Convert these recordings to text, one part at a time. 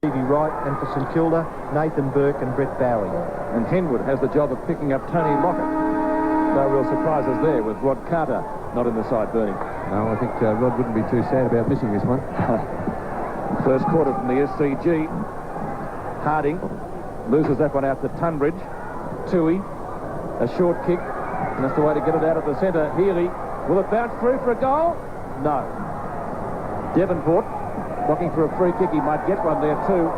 Stevie Wright, and for St Kilda, Nathan Burke and Brett Bowie. And Henwood has the job of picking up Tony Lockett. No real surprises there with Rod Carter not in the side, Bernie. No, I think Rod wouldn't be too sad about missing this one. First quarter from the SCG. Harding loses that one out to Tunbridge. Toohey, a short kick, and that's the way to get it out of the centre. Healy, will it bounce through for a goal? No. Devonport looking for a free kick. He might get one there too.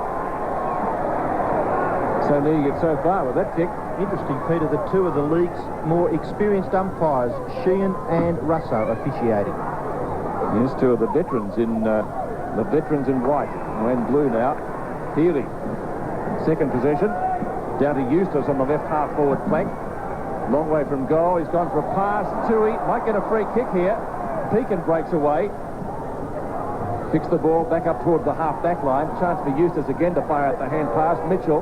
So leading it so far with that kick. Interesting, Peter, that two of the league's more experienced umpires, Sheehan and Russo, officiating. Yes, two of the veterans in white and blue now. Healy, second possession, down to Eustace on the left half forward flank. Long way from goal. He's gone for a pass. Toohey might get a free kick here. Pekin breaks away. Kicks the ball back up toward the half back line. Chance for Eustace again to fire out the hand pass. Mitchell,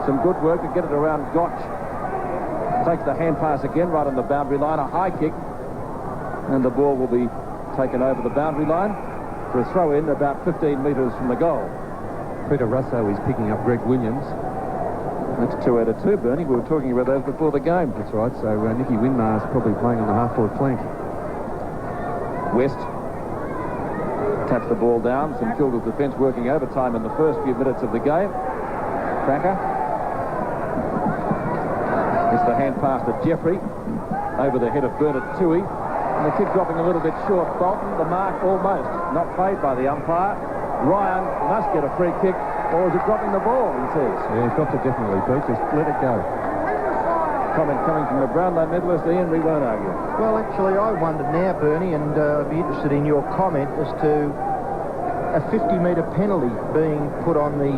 some good work to get it around Gotch. Takes the hand pass again right on the boundary line. A high kick. And the ball will be taken over the boundary line for a throw in about 15 metres from the goal. Peter Russo is picking up Greg Williams. That's 2 out of 2, Bernie. We were talking about those before the game. That's right. So Nicky Winmar is probably playing on the half-forward flank. West taps the ball down. St Kilda's defence working overtime in the first few minutes of the game. Cracker. It's the hand pass to Jeffrey over the head of Bernard Toohey. And the kick dropping a little bit short. Bolton, the mark almost not paid by the umpire. Ryan must get a free kick, or is it dropping the ball, he says. Yeah, he's got to definitely, Pete. Just let it go. Comment coming from the Brownlow medalist, Ian. We won't argue. Well, actually, I wonder now, Bernie, and I'd be interested in your comment as to a 50-metre penalty being put on the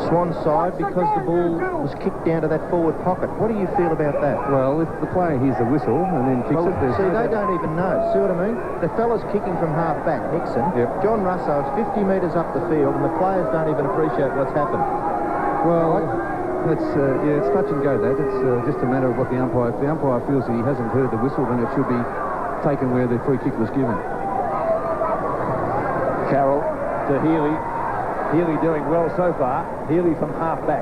Swans side because the ball was kicked down to that forward pocket. What do you feel about that? Well, if the player hears the whistle and then kicks it... See, they don't even know. See what I mean? The fella's kicking from half-back, Nixon. Yep. John Russo is 50 metres up the field, and the players don't even appreciate what's happened. Well, it's touch and go, that. It's just a matter of what the umpire... If the umpire feels that he hasn't heard the whistle, then it should be taken where the free kick was given. Carroll to Healy. Healy doing well so far. Healy from half-back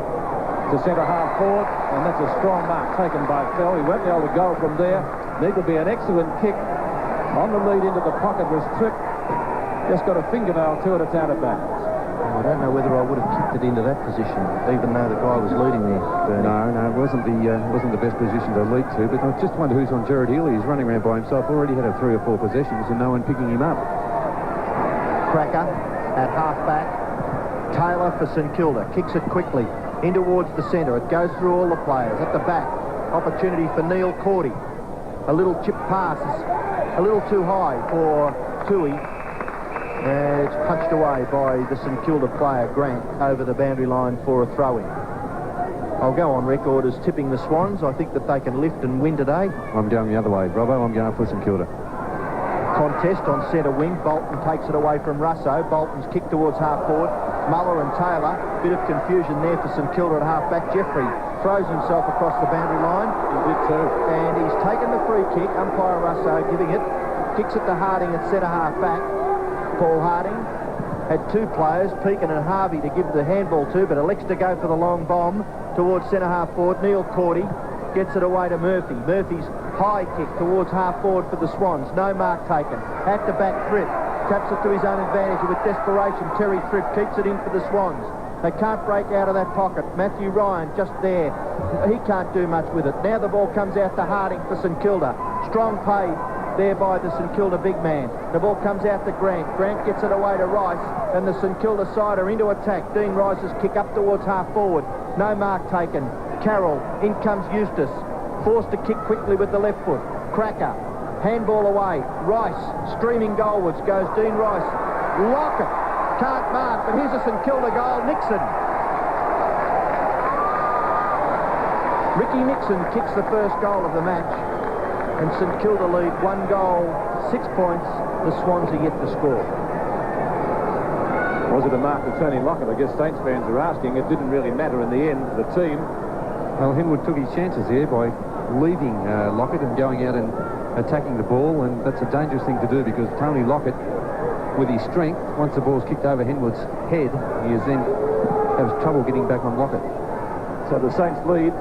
to centre-half forward, and that's a strong mark taken by Fell. He won't be able to go from there. Need to be an excellent kick. On the lead into the pocket was tripped. Just got a fingernail to it. It's out of bounds. I don't know whether I would have kicked it into that position, even though the guy was leading there, Bernie. No, it wasn't the best position to lead to, but I just wonder who's on Jared Healy. He's running around by himself. Already had 3 or 4 possessions and no one picking him up. Cracker at half-back. Taylor for St Kilda, kicks it quickly in towards the centre. It goes through all the players. At the back, opportunity for Neil Cordy. A little chip pass is a little too high for Toohey. And it's punched away by the St Kilda player, Grant, over the boundary line for a throw-in. I'll go on record as tipping the Swans. I think that they can lift and win today. I'm going the other way, Robbo. I'm going for St Kilda. Contest on centre wing. Bolton takes it away from Russo. Bolton's kick towards half-forward. Muller and Taylor, bit of confusion there for St Kilda at half-back. Jeffrey throws himself across the boundary line. He did too. And he's taken the free kick. Umpire Russo giving it. Kicks it to Harding at centre half-back. Paul Harding had 2 players, Pekin and Harvey, to give the handball to, but elects to go for the long bomb towards centre half-forward. Neil Cordy gets it away to Murphy. Murphy's high kick towards half-forward for the Swans. No mark taken. At the back, Thripp taps it to his own advantage with desperation. Terry Thripp keeps it in for the Swans. They can't break out of that pocket. Matthew Ryan just there. He can't do much with it. Now the ball comes out to Harding for St Kilda. Strong paid there by the St Kilda big man. The ball comes out to Grant. Grant gets it away to Rice, and the St Kilda side are into attack. Dean Rice's kick up towards half-forward. No mark taken. Carroll, in comes Eustace. Forced to kick quickly with the left foot. Cracker, handball away. Rice, streaming goalwards goes Dean Rice. Lockett, can't mark, but here's a St Kilda goal. Nixon. Ricky Nixon kicks the first goal of the match, and St Kilda lead 1 goal, 6 points. The Swans are yet to score. Was it a mark for Tony Lockett? I guess Saints fans are asking. It didn't really matter in the end for the team. Well, Henwood took his chances here by leaving Lockett and going out and attacking the ball, and that's a dangerous thing to do because Tony Lockett with his strength. Once the ball's kicked over Henwood's head, he is then has trouble getting back on Lockett. So the Saints lead.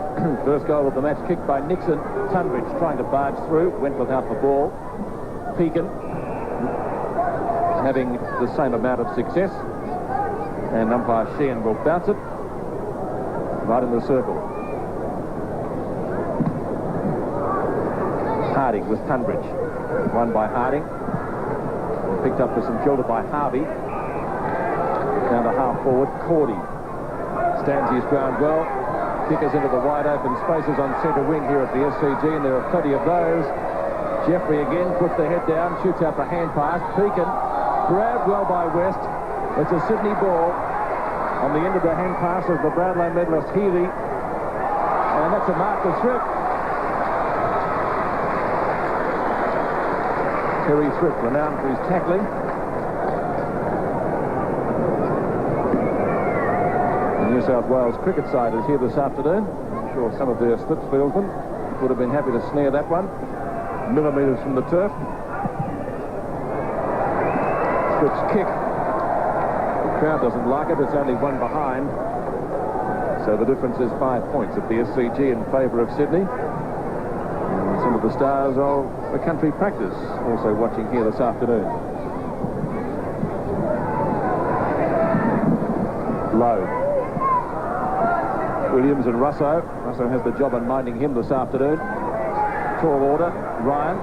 First goal of the match kicked by Nixon. Tunbridge trying to barge through, went without the ball. Pekin having the same amount of success. And umpire Sheehan will bounce it right in the circle. Harding with Tunbridge. Won by Harding. Picked up for St Kilda by Harvey. Down to half forward, Cordy. Stands his ground well. Kickers into the wide open spaces on centre wing here at the SCG, and there are plenty of those. Jeffrey again puts the head down, shoots out the hand pass. Pekin grabbed well by West. It's a Sydney ball on the end of the hand pass of the Brownlow medalist Healy, and that's a mark to Thrift. Terry Thrift, renowned for his tackling. The New South Wales cricket side is here this afternoon. I'm sure some of their Slipsfieldsmen would have been happy to snare that one. Millimetres from the turf. Thrift's kick. The crowd doesn't like it. It's only one behind. So the difference is 5 points at the SCG in favour of Sydney. And some of the stars of the country practice also watching here this afternoon. Low. Williams and Russo. Russo has the job on minding him this afternoon. Tall order. Ryan.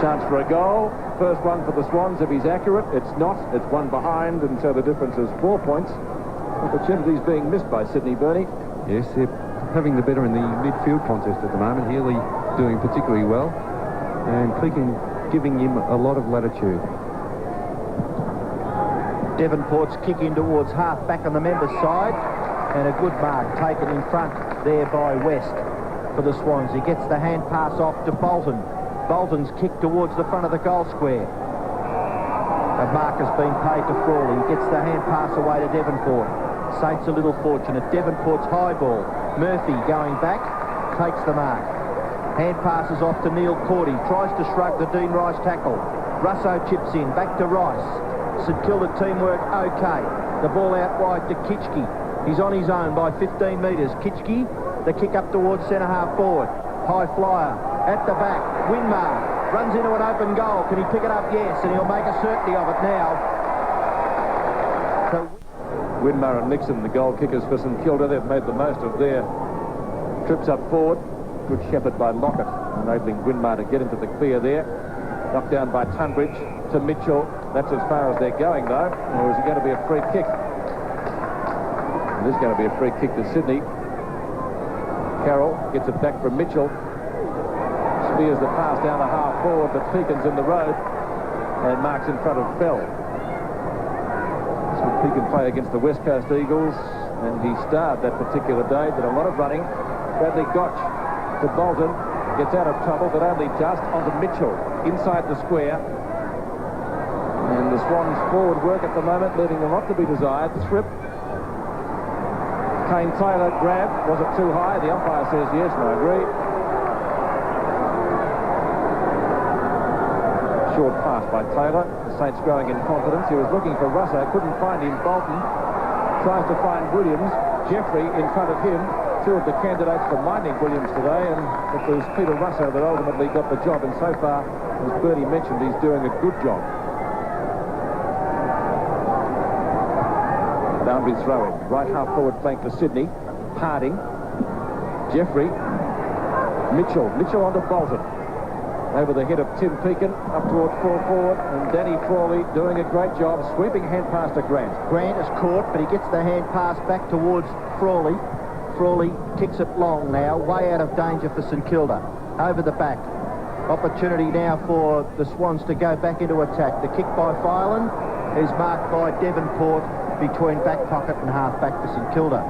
Chance for a goal. First one for the Swans. If he's accurate, it's not. It's one behind, and so the difference is 4 points. Opportunities being missed by Sydney, Bernie. Yes, they're having the better in the midfield contest at the moment. Healy doing particularly well, and Pekin giving him a lot of latitude. Devonport's kick in towards half back on the members' side, and a good mark taken in front there by West for the Swans. He gets the hand pass off to Bolton. Bolton's kick towards the front of the goal square. A mark has been paid to Frawley. He gets the hand pass away to Devonport. Saints a little fortunate. Devonport's high ball. Murphy going back, takes the mark. Hand passes off to Neil Cordy. Tries to shrug the Dean Rice tackle. Russo chips in, back to Rice. St Kilda teamwork okay. The ball out wide to Kitchke. He's on his own by 15 metres. Kitchke, the kick up towards centre half forward. High flyer at the back. Winmar runs into an open goal. Can he pick it up? Yes, and he'll make a certainty of it now. So Winmar and Nixon, the goal kickers for St Kilda. They've made the most of their trips up forward. Good shepherd by Lockett, enabling Winmar to get into the clear there. Knocked down by Tunbridge to Mitchell. That's as far as they're going, though. Or is it going to be a free kick? It is going to be a free kick to Sydney. Carroll gets it back from Mitchell. Spears the pass down the half forward, but Pekin's in the road and marks in front of Fell. So Pekin play against the West Coast Eagles, and he starred that particular day. Did a lot of running. Bradley Gotch to Bolton, gets out of trouble, but only just, onto Mitchell inside the square. And the Swans forward work at the moment, leaving a lot to be desired. Thrip. Kane Taylor grab. Was it too high? The umpire says yes, and I agree. Short pass by Taylor. The Saints growing in confidence. He was looking for Russo, couldn't find him. Bolton tries to find Williams. Jeffrey in front of him. Two of the candidates for minding Williams today, and it was Peter Russo that ultimately got the job, and so far, as Bertie mentioned, he's doing a good job. Boundary throw in. Right half forward flank for Sydney. Harding. Jeffrey. Mitchell. Mitchell onto Bolton. Over the head of Tim Pekin, up towards full forward, and Danny Frawley doing a great job, sweeping hand pass to Grant. Grant is caught, but he gets the hand pass back towards Frawley. Frawley kicks it long now, way out of danger for St Kilda. Over the back. Opportunity now for the Swans to go back into attack. The kick by Filan is marked by Devonport between back pocket and half back for St Kilda.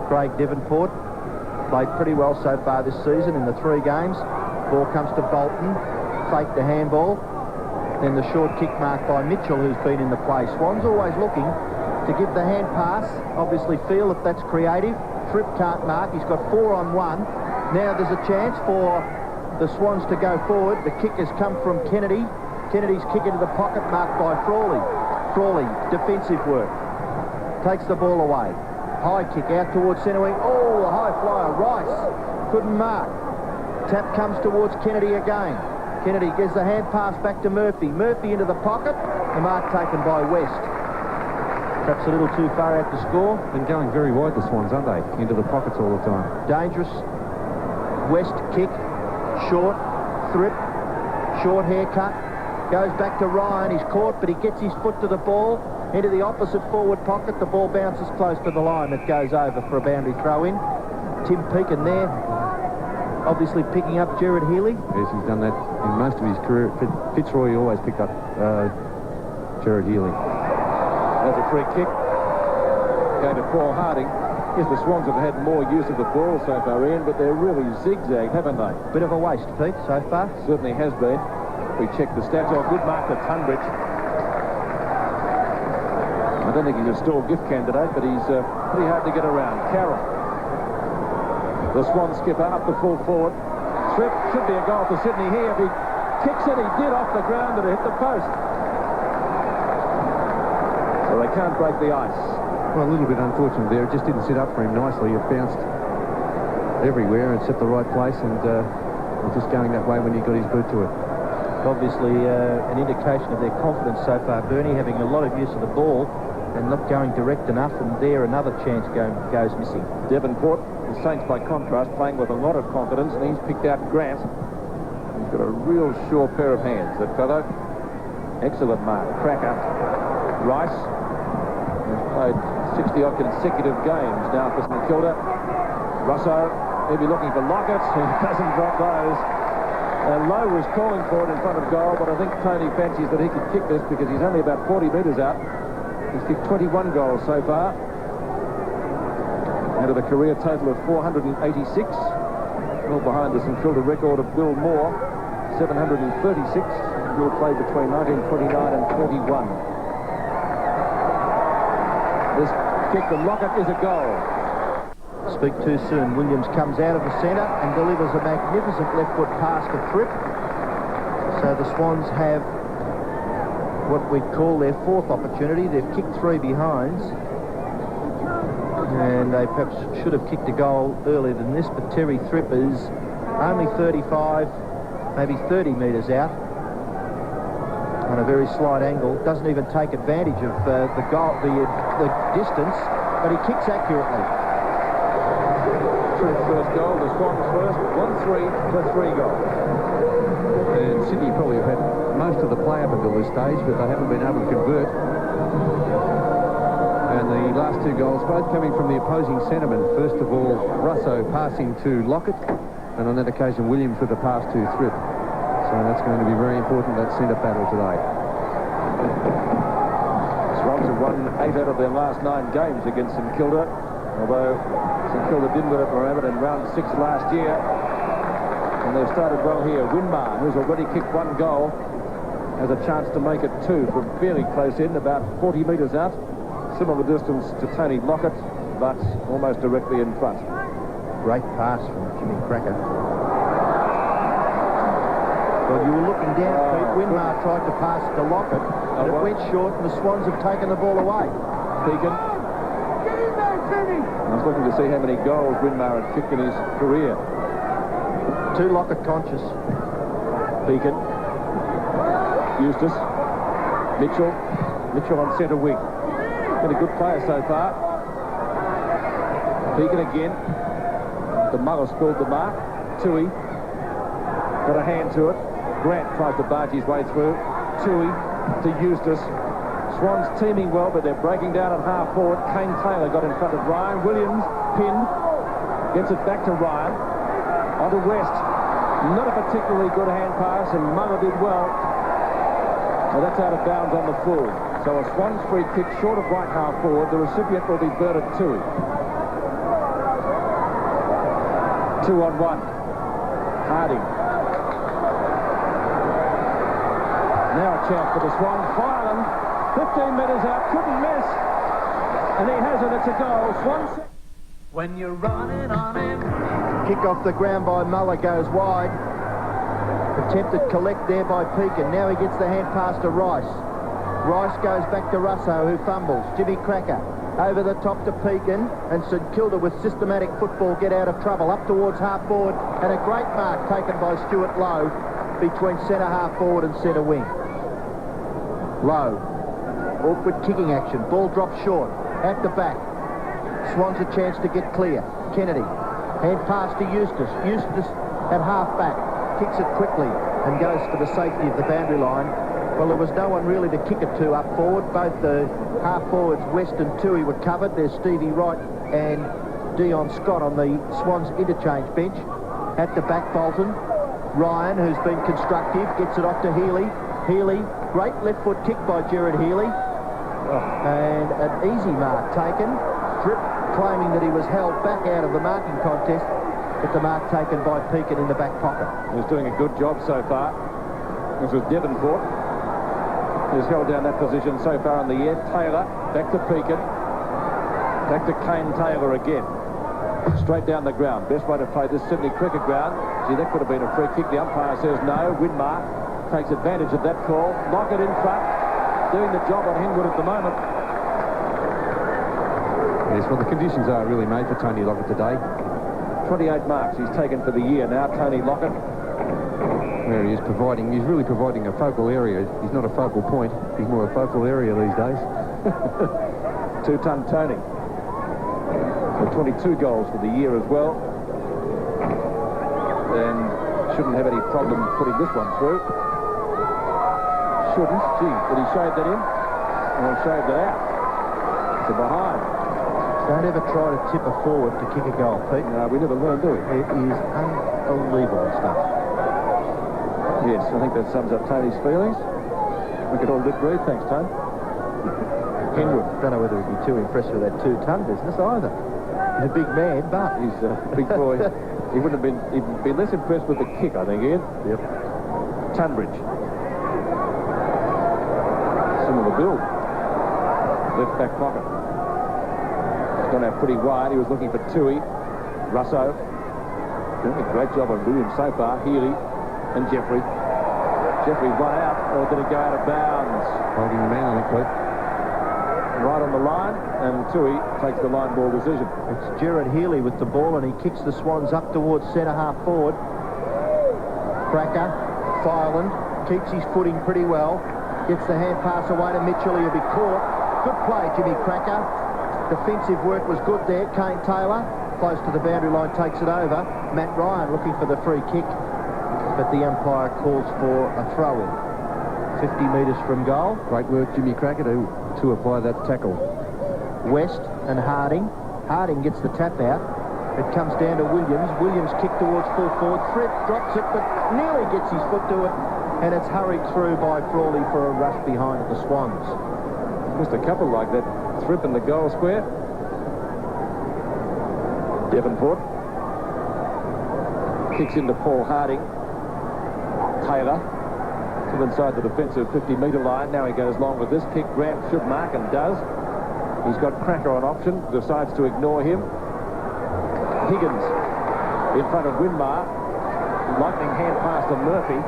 Craig Devonport played pretty well so far this season in the 3 games. Ball comes to Bolton, fake the handball, then the short kick marked by Mitchell, who's been in the play. Swans always looking to give the hand pass, obviously feel if that's creative. Fripp can't mark, he's got 4 on 1. Now there's a chance for the Swans to go forward. The kick has come from Kennedy, Kennedy's kick into the pocket, marked by Frawley. Frawley, defensive work. Takes the ball away. High kick out towards centre wing. Oh, a high flyer. Rice couldn't mark. Tap comes towards Kennedy again. Kennedy gives the hand pass back to Murphy. Murphy into the pocket. The mark taken by West. Perhaps a little too far out to score. Been going very wide, the Swans, aren't they? Into the pockets all the time. Dangerous. West kick. Short. Thrip. Short haircut. Goes back to Ryan. He's caught, but he gets his foot to the ball. Into the opposite forward pocket. The ball bounces close to the line. It goes over for a boundary throw-in. Tim Pekin there, obviously picking up Gerard Healy. Yes, he's done that in most of his career. Fitzroy always picked up Gerard Healy. There's a free kick. Going to Paul Harding. Yes, the Swans have had more use of the ball so far, Ian, but they're really zigzagged, haven't they? Bit of a waste, Pete, so far. Certainly has been. We check the stats. Oh, good mark to Tunbridge. I don't think he's a store gift candidate, but he's pretty hard to get around. Carroll. The Swans skipper up the full forward. Trip should be a goal for Sydney here. If he kicks it, he did off the ground, but it hit the post. So they can't break the ice. Well, a little bit unfortunate there. It just didn't sit up for him nicely. It bounced everywhere and set the right place, and was just going that way when he got his boot to it. Obviously an indication of their confidence so far, Bernie, having a lot of use of the ball and not going direct enough, and there another chance goes missing. Devonport, the Saints by contrast, playing with a lot of confidence, and he's picked out Grant. He's got a real sure pair of hands, that fellow. Excellent mark. Cracker. Rice has played 60-odd consecutive games now for St.Kilda. Russo, he'll be looking for Lockett. He doesn't drop those. Lowe was calling for it in front of goal, but I think Tony fancies that he could kick this because he's only about 40 metres out. He's kicked 21 goals so far, out of a career total of 486, well behind the St Kilda record of Bill Moore, 736. Bill played between 1929 and 41. This kick to Lockett is a goal. Speak too soon. Williams comes out of the centre and delivers a magnificent left foot pass to Fripp. So the Swans have what we'd call their fourth opportunity. They've kicked 3 behinds, and they perhaps should have kicked a goal earlier than this, but Terry Fripp is only 35, maybe 30 metres out on a very slight angle. Doesn't even take advantage of the distance, but he kicks accurately. First goal, the Swans first, 1-3 for 3 goals. And Sydney probably have had most of the play up until this stage, but they haven't been able to convert. And the last 2 goals, both coming from the opposing centreman. First of all, Russo passing to Lockett, and on that occasion, Williams with the pass to Thripp. So that's going to be very important, that centre battle today. Swans have won 8 out of their last 9 games against St Kilda, although St Kilda did win at Mohammed in round 6 last year. And they've started well here. Winmar, who's already kicked 1 goal, has a chance to make it 2 from fairly close in, about 40 metres out. Similar distance to Tony Lockett, but almost directly in front. Great pass from Jimmy Cracker. Well, you were looking down, Pete. Winmar tried to pass it to Lockett, and it went short, and the Swans have taken the ball away. Pekin. I was looking to see how many goals Winmar had kicked in his career. 2 Lockett conscious. Pekin. Eustace. Mitchell. Mitchell on centre wing. Been a good player so far. Pekin again. The Muller spilled the mark. Tui. Got a hand to it. Grant tries to barge his way through. Tui to Eustace. Swans teaming well, but they're breaking down at half forward. Kane Taylor got in front of Ryan. Williams pinned. Gets it back to Ryan. On to West. Not a particularly good hand pass, and Muller did well. Well, that's out of bounds on the full. So a Swans free kick short of right half forward. The recipient will be Bernard Tui. 2-on-1. Harding. Now a chance for the Swans. Fireland, 15 metres out, couldn't miss. And he has it, it's a goal. Swans. When you're running on him. Kick off the ground by Muller goes wide. Attempted collect there by Pekin. Now he gets the hand pass to Rice. Rice goes back to Russo, who fumbles. Jimmy Cracker over the top to Pekin, and St Kilda with systematic football get out of trouble. Up towards half forward, and a great mark taken by Stuart Lowe between centre half forward and centre wing. Lowe. Awkward kicking action. Ball drops short. At the back. Swans a chance to get clear. Kennedy. Hand pass to Eustace. Eustace at half back. Kicks it quickly and goes for the safety of the boundary line. Well, there was no one really to kick it to up forward. Both the half forwards, West and Toohey, were covered. There's Stevie Wright and Dion Scott on the Swans interchange bench. At the back, Bolton. Ryan, who's been constructive, gets it off to Healy. Healy, great left foot kick by Gerard Healy. And an easy mark taken. Tripp claiming that he was held back out of the marking contest, but the mark taken by Pekin in the back pocket. He's doing a good job so far. This was Devonport. He's held down that position so far in the air. Taylor, back to Pekin. Back to Kane Taylor again. Straight down the ground. Best way to play this Sydney cricket ground. Gee, that could have been a free kick. The umpire says no. Winmar takes advantage of that call. Lockett in front. Doing the job on Hingwood at the moment. Yes, well, the conditions are really made for Tony Lockett today. 28 marks he's taken for the year now, Tony Lockett. Where he's really providing a focal area. He's not a focal point. He's more a focal area these days. Two-ton Tony. With 22 goals for the year as well. And shouldn't have any problem putting this one through. Shouldn't. Gee, did he shave that in? Or shaved it out? To behind. Don't ever try to tip a forward to kick a goal, Pete. No, we never learn, do we? It is unbelievable stuff. Yes, I think that sums up Tony's feelings. We could all live breathe, thanks, Tony. Hingwood. Don't know whether he'd be too impressed with that 2-ton business either. He's a big man, but he's a big boy. He wouldn't have been. He'd be less impressed with the kick, I think, Ian. Yep. Tunbridge. Similar build. Left back pocket. He's gone out pretty wide. He was looking for Toohey. Russo. Doing a great job on Williams so far. Healy and Jeffrey. Jeffrey one out, or did it go out of bounds? Holding the man, I think, Pete. Right on the line, and Toohey takes the line ball decision. It's Gerard Healy with the ball, and he kicks the Swans up towards centre half forward. Cracker, Fireland, keeps his footing pretty well. Gets the hand pass away to Mitchell. He'll be caught. Good play, Jimmy Cracker. Defensive work was good there. Kane Taylor, close to the boundary line, takes it over. Matt Ryan looking for the free kick, but the umpire calls for a throw-in. 50 metres from goal. Great work, Jimmy Cracker, to apply that tackle. West and Harding. Harding gets the tap out. It comes down to Williams. Williams kick towards full forward. Fripp drops it, but nearly gets his foot to it, and it's hurried through by Frawley for a rush behind the Swans. Just a couple like that. Fripp in the goal square. Devonport. Kicks into Paul Harding. Taylor. To inside the defensive 50-metre line. Now he goes long with this kick. Grant should mark and does. He's got Cracker on option. Decides to ignore him. Higgins in front of Winmar. Lightning hand pass to Murphy.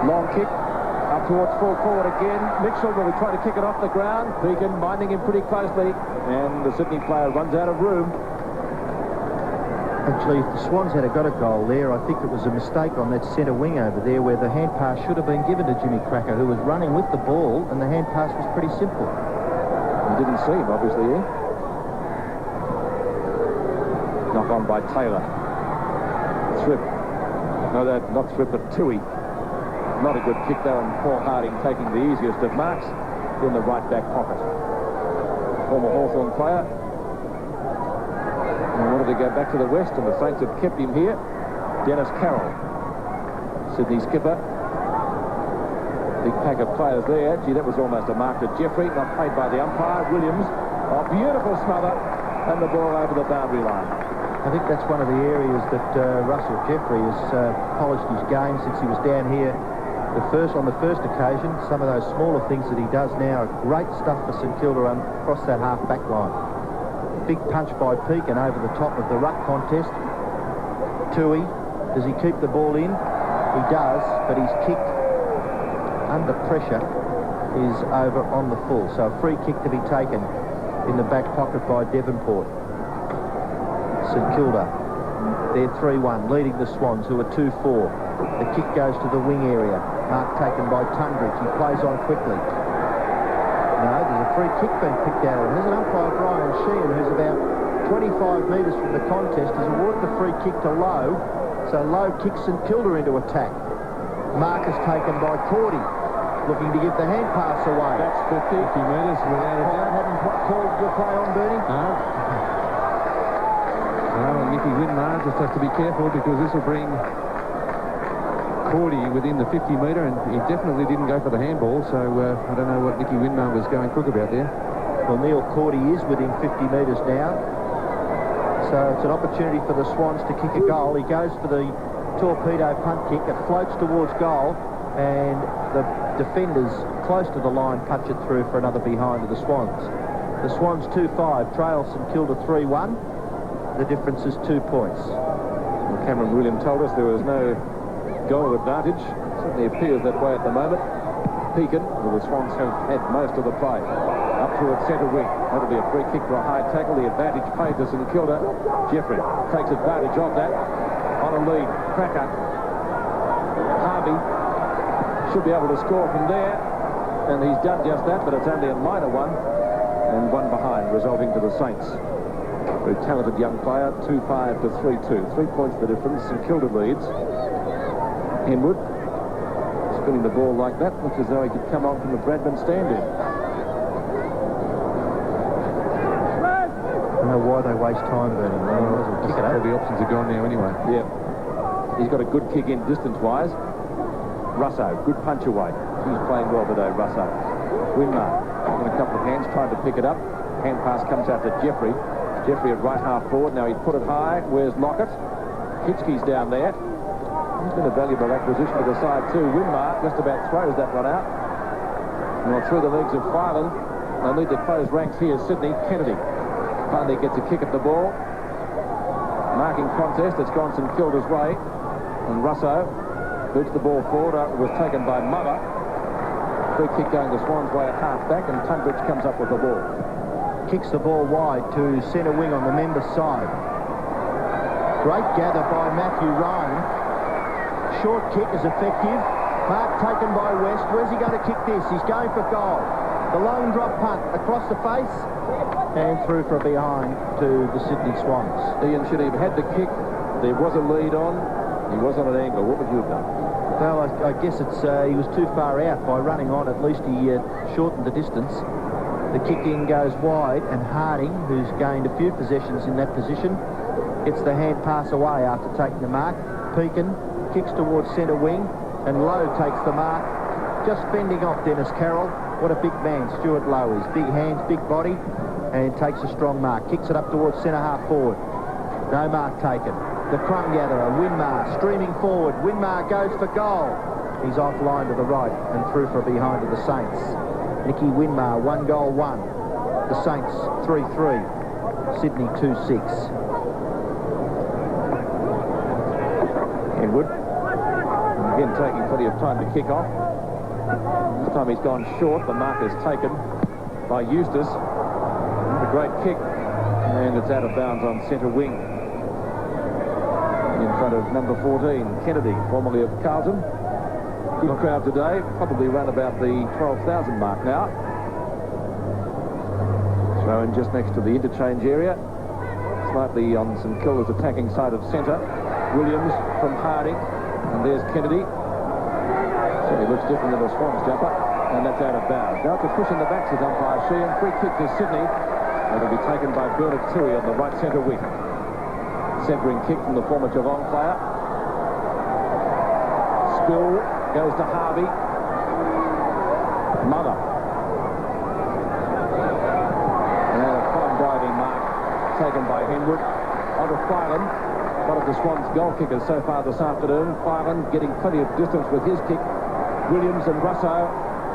Long kick. Up towards full forward again. Mitchell will be trying to kick it off the ground. Pekin minding him pretty closely. And the Sydney player runs out of room. Actually, if the Swans had got a goal there, I think it was a mistake on that centre wing over there where the hand pass should have been given to Jimmy Cracker, who was running with the ball, and the hand pass was pretty simple. You didn't see him, obviously, eh? Knock on by Taylor. Thripp. No, not Thripp, but Toohey. Not a good kick, though, and Paul Harding taking the easiest of marks in the right back pocket. Former Hawthorn player. And wanted to go back to the West, and the Saints have kept him here. Dennis Carroll, Sydney skipper. Big pack of players there. Gee, that was almost a mark to Jeffrey, not played by the umpire. Williams, a beautiful smother, and the ball over the boundary line. I think that's one of the areas that Russell Jeffrey has polished his game since he was down here on the first occasion. Some of those smaller things that he does now are great stuff for St Kilda across that half-back line. Big punch by Pekin over the top of the ruck contest. Toohey, does he keep the ball in? He does, but his kick under pressure is over on the full. So a free kick to be taken in the back pocket by Devonport. St Kilda, they're 3-1, leading the Swans, who are 2-4. The kick goes to the wing area. Mark taken by Tundridge. He plays on quickly. No, there's a free kick being picked out. There's an umpire, Brian Sheehan, who's about 25 metres from the contest, has awarded the free kick to Lowe. So Lowe kicks St Kilda into attack. Mark is taken by Cordy, looking to give the hand pass away. That's 50 metres without a doubt. Hadn't called your play on, Bernie? No. No, and Nicky Winmar just has to be careful, because this will bring Cordy within the 50-metre, and he definitely didn't go for the handball, so I don't know what Nicky Winmar was going crook about there. Well, Neil Cordy is within 50 metres now, so it's an opportunity for the Swans to kick a goal. He goes for the torpedo punt kick. It floats towards goal, and the defenders close to the line punch it through for another behind to the Swans. The Swans 2-5, trail St Kilda 3-1. The difference is 2 points. Well, Cameron William told us there was no goal advantage. Certainly appears that way at the moment. Pekin, well, the Swans have had most of the play. Up towards centre wing. That'll be a free kick for a high tackle. The advantage paid to St Kilda. Jeffrey takes advantage of that. On a lead. Cracker. Harvey should be able to score from there. And he's done just that, but it's only a minor one. And one behind, resulting to the Saints. Very talented young player. 2-5 to 3-2. 3 points the difference. St Kilda leads. Henwood spinning the ball like that, looks as though he could come on from the Bradman stand-in. I don't know why they waste time, Bernie. Kick it All the options are gone now anyway. Yeah. He's got a good kick in distance-wise. Russo, good punch away. He's playing well today, Russo. Winmar, in a couple of hands, trying to pick it up. Hand pass comes out to Jeffrey. Jeffrey at right half forward. Now he's put it high. Where's Lockett? Hitchkey's down there. He's been a valuable acquisition to the side too. Winmar just about throws that one out. Well, through the legs of Filan. They'll need to close ranks here. Sydney. Kennedy finally gets a kick at the ball. Marking contest. It's gone St Kilda's way. And Russo boots the ball forward. It was taken by Mother. Free kick going the Swans' way at half back, and Tundridge comes up with the ball. Kicks the ball wide to centre wing on the members' side. Great gather by Matthew Ryan. Short kick is effective. Mark taken by West. Where's he going to kick this? He's going for goal. The long drop punt across the face and through for a behind to the Sydney Swans. Ian should have had the kick. There was a lead on. He was on an angle. What would you have done? Well, I guess it's he was too far out. By running on, at least he shortened the distance. The kick in goes wide, and Harding, who's gained a few possessions in that position, gets the hand pass away after taking the mark. Pekin kicks towards centre wing, and Lowe takes the mark, just fending off Dennis Carroll. What a big man Stuart Lowe is. Big hands, big body, and takes a strong mark. Kicks it up towards centre half forward. No mark taken. The crumb gatherer, Winmar, streaming forward. Winmar goes for goal. He's offline to the right and through for a behind to the Saints. Nicky Winmar, 1 goal, 1. The Saints, 3-3. Sydney, 2-6. Henwood, again taking plenty of time to kick off. This time he's gone short. The mark is taken by Eustace. A great kick, and it's out of bounds on centre wing. In front of number 14, Kennedy, formerly of Carlton. Good crowd today, probably around about the 12,000 mark now. Thrown just next to the interchange area, slightly on St Kilda's attacking side of centre. Williams from Harding, and there's Kennedy. Certainly looks different than a Swans jumper, and that's out of bounds. Now to push in the backs is umpire Sheehan. Free kick to Sydney. That'll be taken by Bernard Toohey on the right centre wing. Centering kick from the former Geelong player. Spill goes to Harvey. Mother. And a fine diving mark taken by Henwood. On to Filan. One of the Swans' goal kickers so far this afternoon. Filan getting plenty of distance with his kick. Williams and Russo.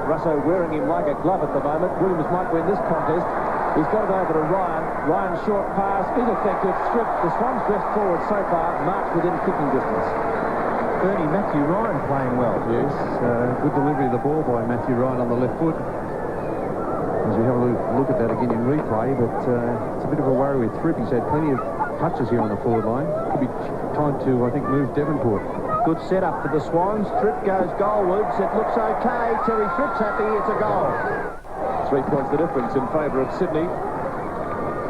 Russo wearing him like a glove at the moment. Williams might win this contest. He's got it over to Ryan. Ryan short pass, ineffective, stripped. The Swans dressed forward so far, marked within kicking distance. Bernie, Matthew Ryan playing well. Yes, good delivery of the ball by Matthew Ryan on the left foot. As we have a look at that again in replay, but it's a bit of a worry with Thripp. He's had plenty of touches here on the forward line. Could be time to, I think, move Devonport. Good setup for the Swans. Thripp goes goalwards. It looks okay. Terry Thripp's happy. It's a goal. 3 points the difference in favour of Sydney.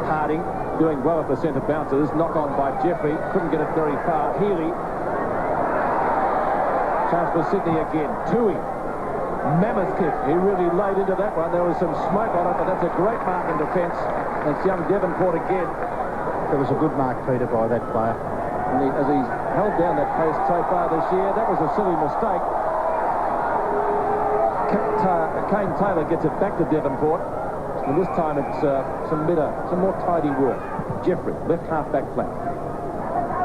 Harding doing well at the centre bounces. Knock on by Jeffrey. Couldn't get it very far. Healy. Chance for Sydney again. Toohey. Mammoth kick. He really laid into that one. There was some smoke on it, but that's a great mark in defence. It's young Devonport again. There was a good mark, Peter, by that player. And as he's held down that pace so far this year, that was a silly mistake. Kane Taylor gets it back to Devonport. And this time it's some more tidy work. Jeffrey, left half-back flank.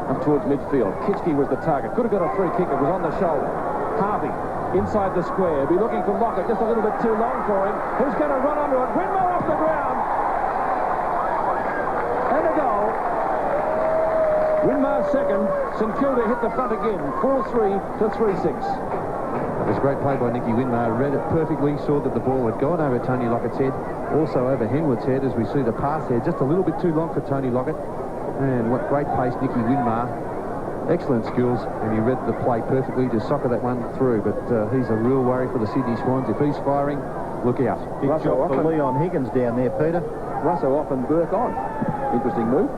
Up towards midfield. Kitchke was the target. Could have got a free kick. It was on the shoulder. Harvey inside the square. Be looking for Lockett. Just a little bit too long for him. Who's going to run onto it? Winmar off the ground. And a goal. Winmar second. St Kilda hit the front again. 4-3 to 3-6. It was a great play by Nicky Winmar. Read it perfectly. Saw that the ball had gone over Tony Lockett's head. Also over Henwood's head, as we see the pass there. Just a little bit too long for Tony Lockett. And what great pace, Nicky Winmar. Excellent skills, and he read the play perfectly to soccer that one through. But he's a real worry for the Sydney Swans. If he's firing, look out. Big job for Leon Higgins down there, Peter. Russo off and Burke on. Interesting move.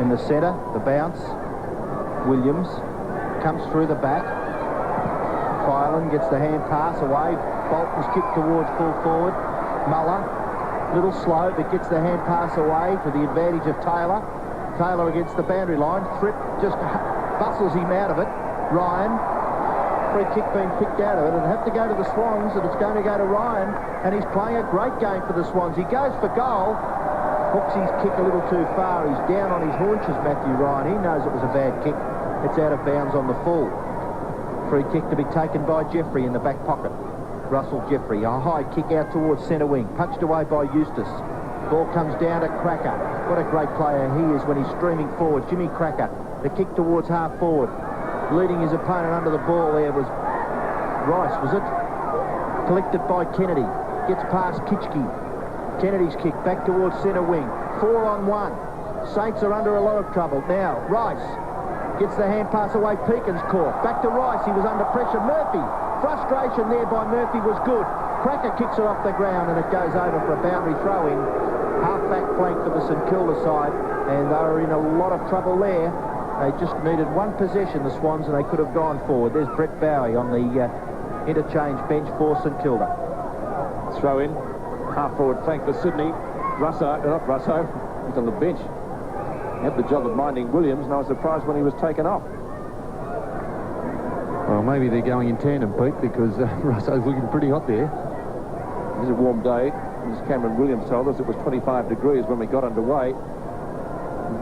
In the centre, the bounce. Williams comes through the back. Filan gets the hand pass away. Bolton's kick towards full forward. Muller, little slow, but gets the hand pass away for the advantage of Taylor. Taylor against the boundary line. Thripp just bustles him out of it. Ryan, free kick being picked out of it. It'll have to go to the Swans, and it's going to go to Ryan, and he's playing a great game for the Swans. He goes for goal. Hooks his kick a little too far. He's down on his haunches, Matthew Ryan. He knows it was a bad kick. It's out of bounds on the full. Free kick to be taken by Jeffrey in the back pocket. Russell Jeffrey, a high kick out towards centre wing. Punched away by Eustace. Ball comes down to Cracker. What a great player he is when he's streaming forward. Jimmy Cracker, the kick towards half forward. Leading his opponent under the ball there was Rice, was it? Collected by Kennedy. Gets past Kitchke. Kennedy's kick back towards centre wing. 4-on-1. Saints are under a lot of trouble. Now, Rice gets the hand pass away. Pekin's caught. Back to Rice. He was under pressure. Murphy. Frustration there by Murphy was good. Cracker kicks it off the ground, and it goes over for a boundary throw-in. Half-back flank for the St Kilda side, and they were in a lot of trouble there. They just needed one possession, the Swans, and they could have gone forward. There's Brett Bowie on the interchange bench for St Kilda. Throw in. Half-forward flank for Sydney. Not Russo. He's on the bench. He had the job of minding Williams, and I was surprised when he was taken off. Well, maybe they're going in tandem, Pete, because Russo's looking pretty hot there. It was a warm day. As Cameron Williams told us, it was 25 degrees when we got underway.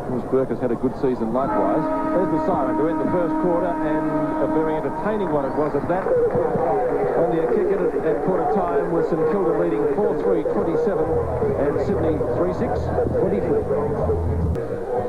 Bruce Burke has had a good season likewise. There's the siren to end the first quarter, and a very entertaining one it was at that. Only a kick in it at quarter time with St Kilda leading 4-3-27 and Sydney 3-6-23.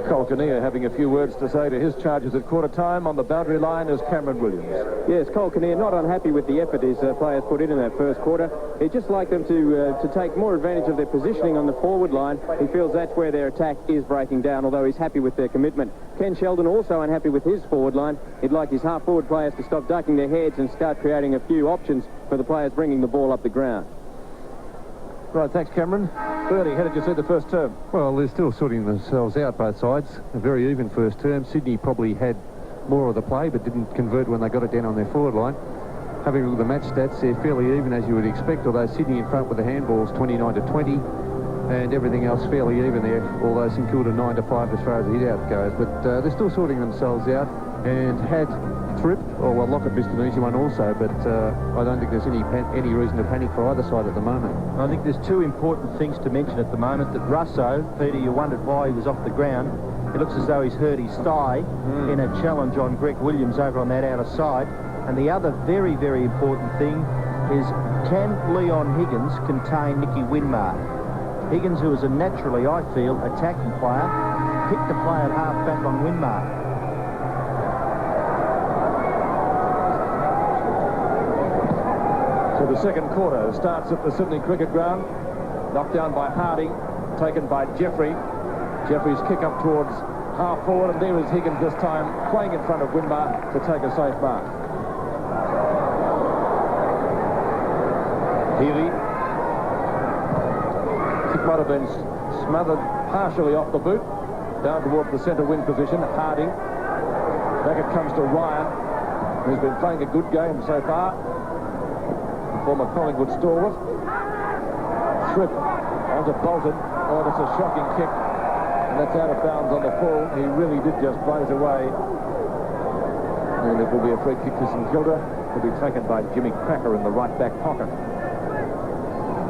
Cole Kinnear having a few words to say to his charges at quarter time. On the boundary line is Cameron Williams. Yes, Cole Kinnear not unhappy with the effort his players put in that first quarter. He'd just like them to take more advantage of their positioning on the forward line. He feels that's where their attack is breaking down, although he's happy with their commitment. Ken Sheldon also unhappy with his forward line. He'd like his half-forward players to stop ducking their heads and start creating a few options for the players bringing the ball up the ground. Right, thanks, Cameron. Bernie, how did you see the first term? Well, they're still sorting themselves out, both sides. A very even first term. Sydney probably had more of the play, but didn't convert when they got it down on their forward line. Having a look at the match stats, they're fairly even, as you would expect, although Sydney in front with the handballs 29-20, and everything else fairly even there, although St Kilda 9-5 as far as the hit-out goes. But they're still sorting themselves out, and had Thripp, or well, Lockett missed an easy one also, but I don't think there's any reason to panic for either side at the moment. I think there's two important things to mention at the moment. That Russo, Peter, you wondered why he was off the ground. It looks as though he's hurt his thigh in a challenge on Greg Williams over on that outer side. And the other very, very important thing is, can Leon Higgins contain Nicky Winmar? Higgins, who is a naturally, I feel, attacking player, picked to play at half-back on Winmar. So the second quarter starts at the Sydney Cricket Ground. Knocked down by Harding, taken by Jeffrey. Jeffrey's kick up towards half forward, and there is Higgins this time, playing in front of Winmar to take a safe mark. Healy. Kick might have been smothered partially off the boot, down towards the centre wing position. Harding. Back it comes to Ryan, who's been playing a good game so far. Former Collingwood stalwart. Thrip onto Bolton. Oh, that's a shocking kick. And that's out of bounds on the full. He really did just blaze away. And it will be a free kick to St Kilda. Will be taken by Jimmy Cracker in the right back pocket.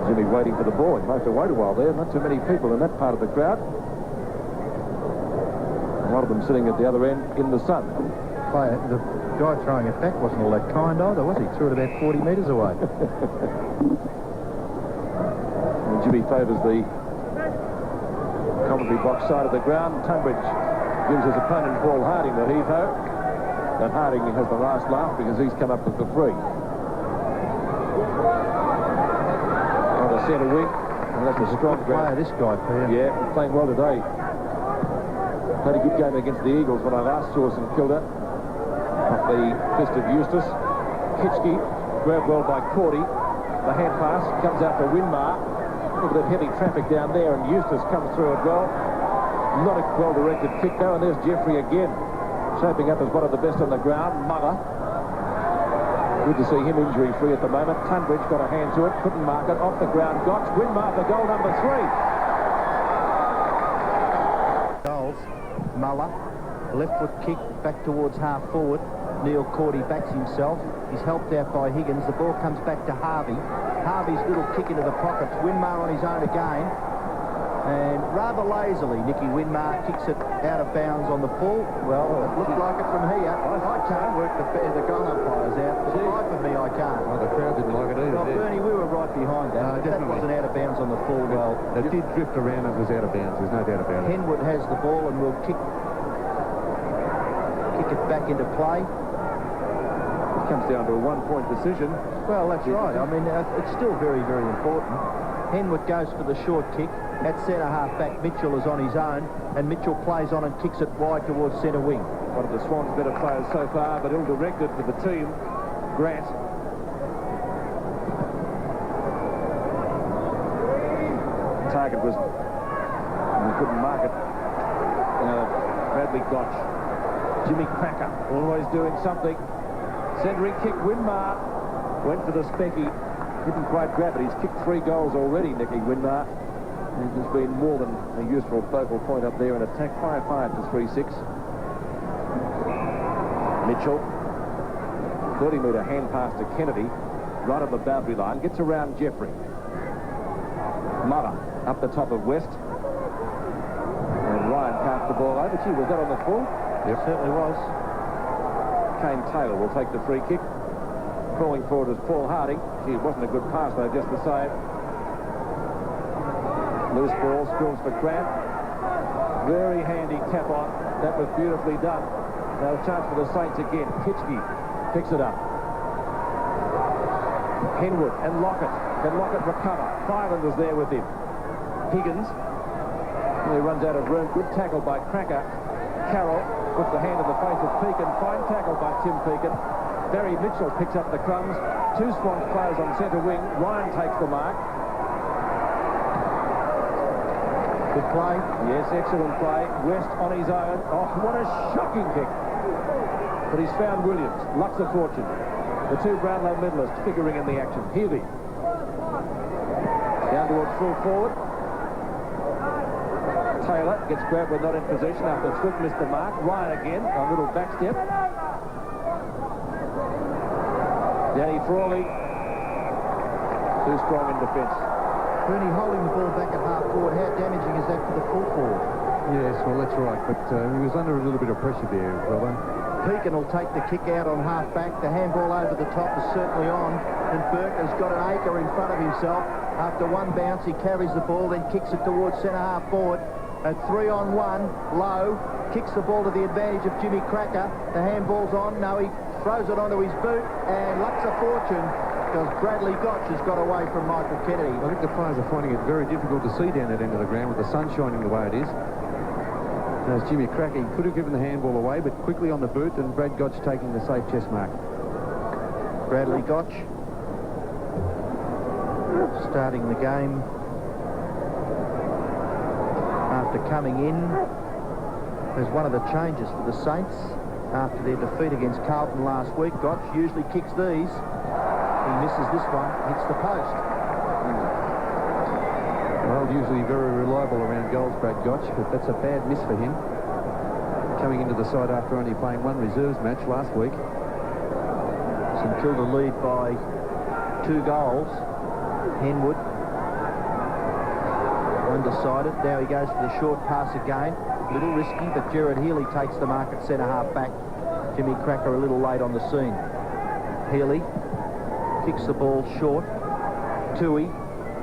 Jimmy waiting for the ball. He might have to wait a while there. Not too many people in that part of the crowd. A lot of them sitting at the other end in the sun. The guy throwing it back wasn't all that kind either, was he? Threw it about 40 metres away. And Jimmy favours the commentary box side of the ground. Tunbridge gives his opponent Paul Harding the heave-ho. And Harding has the last laugh because he's come up with the free. On the centre wing. And that's a strong player, this guy, Peter. Yeah, he's playing well today. Played a good game against the Eagles when I last saw St Kilda. Off the fist of Eustace. Hitchkey grabbed well by Cordy. The hand pass comes out to Winmar. A little bit of heavy traffic down there, and Eustace comes through it well. Not a well-directed kick though, and there's Jeffrey again, shaping up as one of the best on the ground. Mother. Good to see him injury-free at the moment. Tunbridge got a hand to it, couldn't mark it. Off the ground, Gotch. Winmar for goal number 3. Goals. Muller. Left foot kick back towards half forward. Neil Cordy backs himself. He's helped out by Higgins. The ball comes back to Harvey. Harvey's little kick into the pockets. Winmar on his own again. And rather lazily, Nicky Winmar kicks it out of bounds on the full. Well, it looked like it from here. I can't work the goal umpires out. For the life of me, I can't. Well, the crowd didn't like it either. Well, Bernie, we were right behind that. No, That wasn't out of bounds on the full. Well, it did drift around. It was out of bounds. There's no doubt about it. Henwood has the ball and will kick it back into play. It comes down to a one-point decision. Well, that's right. I mean, it's still very, very important. Henwood goes for the short kick. At centre half back, Mitchell is on his own, and Mitchell plays on and kicks it wide towards centre wing. One of the Swans' better players so far, but ill-directed for the team. Grant. Target was... he couldn't mark it. Bradley Gotch. Jimmy Cracker, always doing something. Centering kick, Winmar. Went for the specky. Didn't quite grab it. He's kicked 3 goals already, Nicky Winmar. He's been more than a useful focal point up there in attack. 5-5 to 3-6. Mitchell. 30-metre hand pass to Kennedy. Right on the boundary line. Gets around Jeffrey. Mother up the top of West. And Ryan cast the ball over. Gee, was that on the full? It certainly was. Kane Taylor will take the free kick. Calling for it as Paul Harding. Gee, it wasn't a good pass though, just the same. Loose ball, spills for Grant. Very handy tap on. That was beautifully done. Now a chance for the Saints again. Hitchkey picks it up. Henwood and Lockett. Can Lockett recover? Fyland is there with him. Higgins. He runs out of room. Good tackle by Cracker. Carroll puts the hand in the face of Pekin. Fine tackle by Tim Pekin. Barry Mitchell picks up the crumbs. 2 Swans players on centre wing. Ryan takes the mark. Good play. Yes, excellent play. West on his own. Oh, what a shocking kick. But he's found Williams. Luxor Fortune. The 2 Brownlow medalists figuring in the action. Healy. Down towards full forward. Taylor gets grabbed but not in possession after Swift missed the mark. Ryan again, a little back step. Danny Frawley, too strong in defence. Bernie holding the ball back at half forward. How damaging is that for the full forward? Yes, well, that's right. But he was under a little bit of pressure there, brother. Pekin will take the kick out on half back. The handball over the top is certainly on. And Burke has got an acre in front of himself. After one bounce, he carries the ball, then kicks it towards centre half forward. At 3-on-1, low, kicks the ball to the advantage of Jimmy Cracker. The handball's on. No, he throws it onto his boot, and Luxor Fortune because Bradley Gotch has got away from Michael Kennedy. I think the players are finding it very difficult to see down that end of the ground with the sun shining the way it is. As Jimmy Cracker, he could have given the handball away, but quickly on the boot, and Brad Gotch taking the safe chest mark. Bradley Gotch starting the game after coming in as one of the changes for the Saints after their defeat against Carlton last week. Gotch usually kicks these. He misses this one, hits the post. Well, usually very reliable around goals, Brad Gotch, but that's a bad miss for him. Coming into the side after only playing one reserves match last week. St Kilda lead by 2 goals. Henwood undecided. Now he goes for the short pass again. A little risky, but Gerard Healy takes the mark at centre-half back. Jimmy Cracker a little late on the scene. Healy kicks the ball short. Toohey,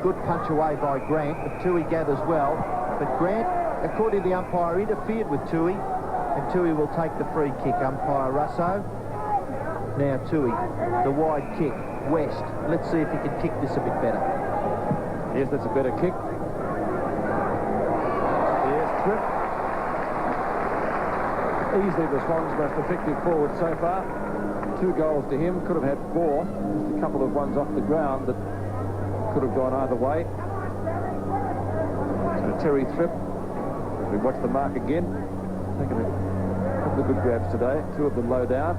good punch away by Grant, but Toohey gathers well. But Grant, according to the umpire, interfered with Toohey, and Toohey will take the free kick. Umpire Russo. Now Toohey, the wide kick. West, let's see if he can kick this a bit better. Yes, that's a better kick. Yes, Tripp. Easily the Swans' most effective forward so far. 2 goals to him, could have had 4. Just a couple of ones off the ground that could have gone either way. So Terry Tripp, as we watch the mark again, taking a couple of good grabs today, 2 of them low down,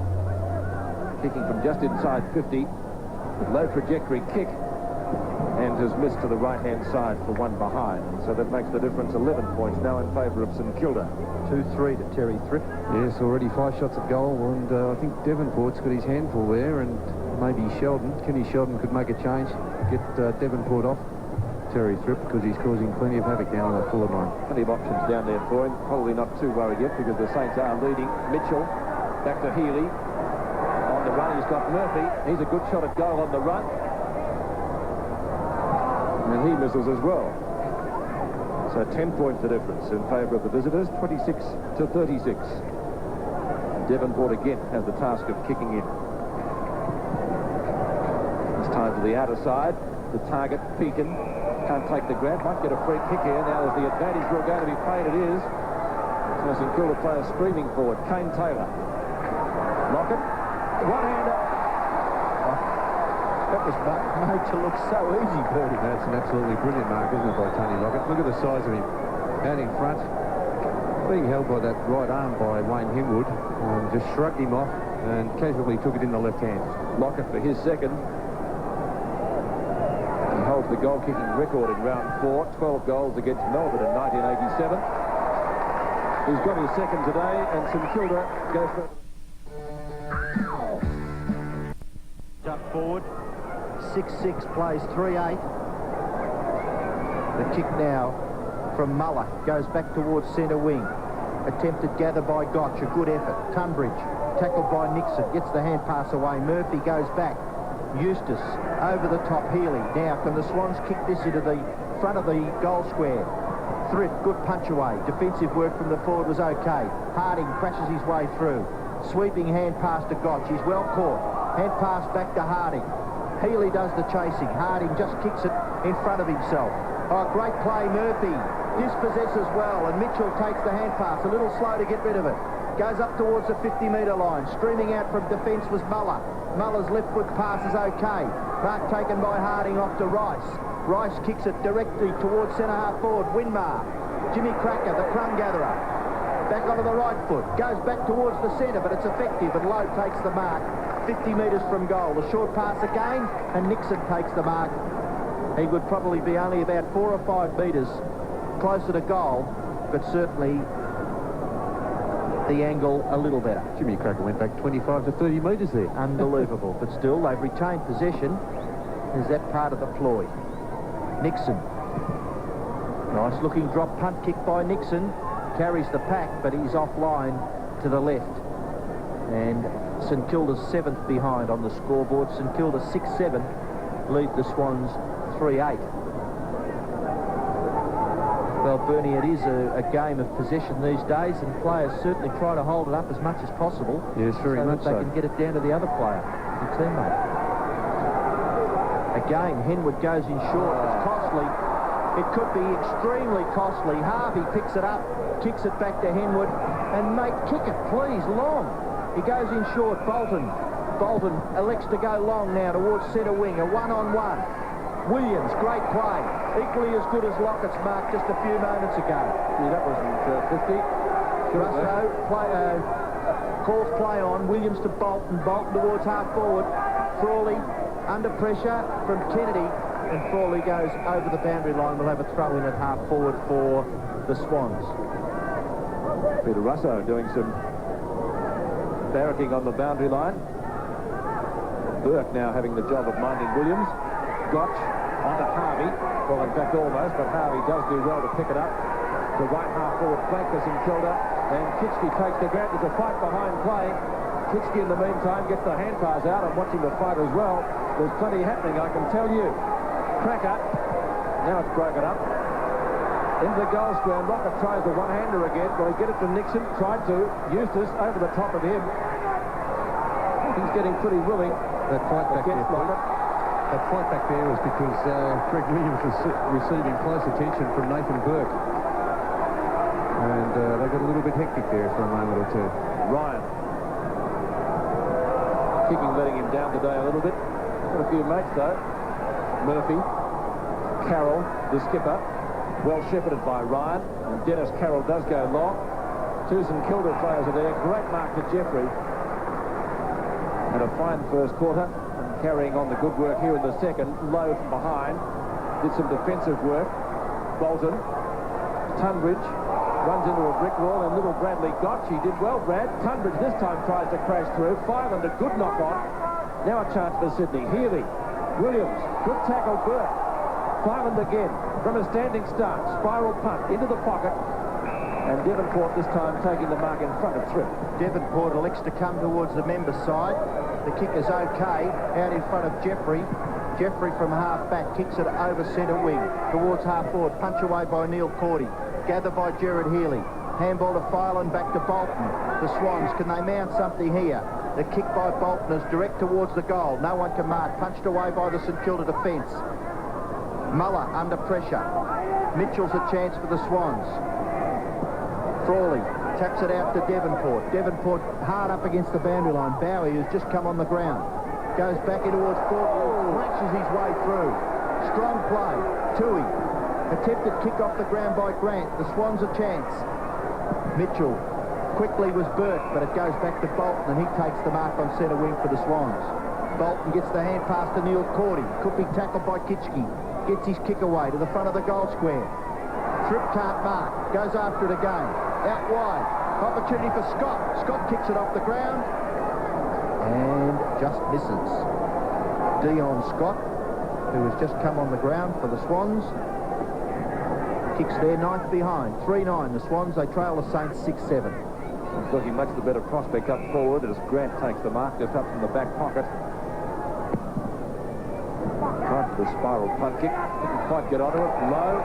kicking from just inside 50, low trajectory kick, and has missed to the right-hand side for 1 behind. So that makes the difference 11 points now in favour of St Kilda. 2-3 to Terry Tripp. Yes, already 5 shots at goal, and I think Devonport's got his handful there, and maybe Sheldon. Kenny Sheldon could make a change, get Devonport off Terry Tripp, because he's causing plenty of havoc down on that forward line. Plenty of options down there for him. Probably not too worried yet because the Saints are leading. Mitchell back to Healy. On the run, he's got Murphy. He's a good shot at goal on the run. And he misses as well. So 10 points the difference in favour of the visitors, 26 to 36. Devonport again has the task of kicking in. This time to the outer side. The target, Pekin, can't take the grab, might get a free kick here. Now is the advantage we're going to be played. It is. So St Kilda players streaming forward. Kane Taylor. Lockett. One-hander. That was made to look so easy, Bertie. That's an absolutely brilliant mark, isn't it, by Tony Lockett? Look at the size of him. Out in front, being held by that right arm by Wayne Henwood, just shrugged him off and casually took it in the left hand. Lockett for his second. He holds the goal-kicking record in round 4, 12 goals against Melbourne in 1987. He's got his second today, and St Kilda goes for... Up forward. 6-6 plays 3-8. The kick now from Muller goes back towards centre wing. Attempted gather by Gotch, a good effort. Tunbridge tackled by Nixon, gets the hand pass away. Murphy goes back. Eustace over the top. Healy. Now can the Swans kick this into the front of the goal square? Thrift, good punch away. Defensive work from the forward was okay. Harding crashes his way through. Sweeping hand pass to Gotch. He's well caught. Hand pass back to Harding. Healy does the chasing. Harding just kicks it in front of himself. Oh, great play, Murphy. Dispossesses well, and Mitchell takes the hand pass. A little slow to get rid of it. Goes up towards the 50-metre line. Streaming out from defence was Muller. Muller's left foot pass is okay. Mark taken by Harding off to Rice. Rice kicks it directly towards centre-half forward. Winmar. Jimmy Cracker, the crumb gatherer. Back onto the right foot. Goes back towards the centre, but it's effective, and Lowe takes the mark. 50 metres from goal. The short pass again, and Nixon takes the mark. He would probably be only about 4 or 5 metres closer to goal, but certainly the angle a little better. Jimmy Cracker went back 25 to 30 metres there. Unbelievable. But still, they've retained possession. Is that part of the ploy? Nixon. Nice looking drop punt kick by Nixon. Carries the pack, but he's offline to the left. And St Kilda's 7th behind on the scoreboard. St Kilda 6-7 lead the Swans 3-8. Well, Bernie, it is a game of possession these days, and players certainly try to hold it up as much as possible. Yes, very much so. so. They can get it down to the other player, the teammate. Again, Henwood goes in short. It's costly. It could be extremely costly. Harvey picks it up, kicks it back to Henwood, and mate, kick it, please, long. He goes in short. Bolton elects to go long now towards centre wing. A one-on-one. Williams, great play. Equally as good as Lockett's mark just a few moments ago. Yeah, that wasn't 50. Russo calls play on. Williams to Bolton. Bolton towards half forward. Frawley under pressure from Kennedy. And Frawley goes over the boundary line. We'll have a throw in at half forward for the Swans. Peter Russo doing some barracking on the boundary line. Burke now having the job of minding Williams. Gotch onto Harvey. Well, in fact, almost, but Harvey does do well to pick it up. The right half forward flank for St.Kilda. And Kitschke takes the grab. There's a fight behind play. Kitschke, in the meantime, gets the hand pass out. I'm watching the fight as well. There's plenty happening, I can tell you. Cracker. Now it's broken up. Into the goal square. Lockett tries the one-hander again. Will he get it to Nixon? Tried to. Eustace over the top of him. He's getting pretty willing. That fight back there, that fight back there was because Greg Williams was receiving close attention from Nathan Burke. And they got a little bit hectic there for a moment or two. Ryan. Kicking letting him down today a little bit. Got a few mates though. Murphy. Carroll, the skipper. Well shepherded by Ryan. And Dennis Carroll does go long. Two St.Kilda players are there. Great mark to Jeffrey. And a fine first quarter. And carrying on the good work here in the second. Low from behind. Did some defensive work. Bolton. Tunbridge. Runs into a brick wall, and little Bradley Gotch. He did well, Brad. Tunbridge this time tries to crash through. Fireland, a good knock on. Now a chance for Sydney. Healy. Williams. Good tackle, Burke. Fireland again. From a standing start. Spiral punt into the pocket. And Devonport this time taking the mark in front of Thrift. Devonport elects to come towards the member side. The kick is okay. Out in front of Jeffrey. Jeffrey from half back kicks it over centre wing. Towards half forward. Punch away by Neil Cordy. Gathered by Gerard Healy. Handball to Fireland, back to Bolton. The Swans, can they mount something here? The kick by Bolton is direct towards the goal. No one can mark. Punched away by the St Kilda defence. Muller under pressure. Mitchell's a chance for the Swans. Frawley taps it out to Devonport. Devonport hard up against the boundary line. Bowie, who's just come on the ground, goes back in towards forward, crashes his way through. Strong play. Tui. Attempted kick off the ground by Grant. The Swans a chance. Mitchell quickly was Burke, but it goes back to Bolton, and he takes the mark on centre wing for the Swans. Bolton gets the hand pass to Neil Cordy. Could be tackled by Kitschke. Gets his kick away to the front of the goal square. Tripp can't mark. Goes after it again. Out wide. Opportunity for Scott. Scott kicks it off the ground and just misses. Dion Scott, who has just come on the ground for the Swans, kicks their ninth behind. 3-9. The Swans, they trail the Saints 6-7. It's looking much the better prospect up forward as Grant takes the mark just up from the back pocket. Right for the spiral punt kick. Didn't quite get onto it. Low.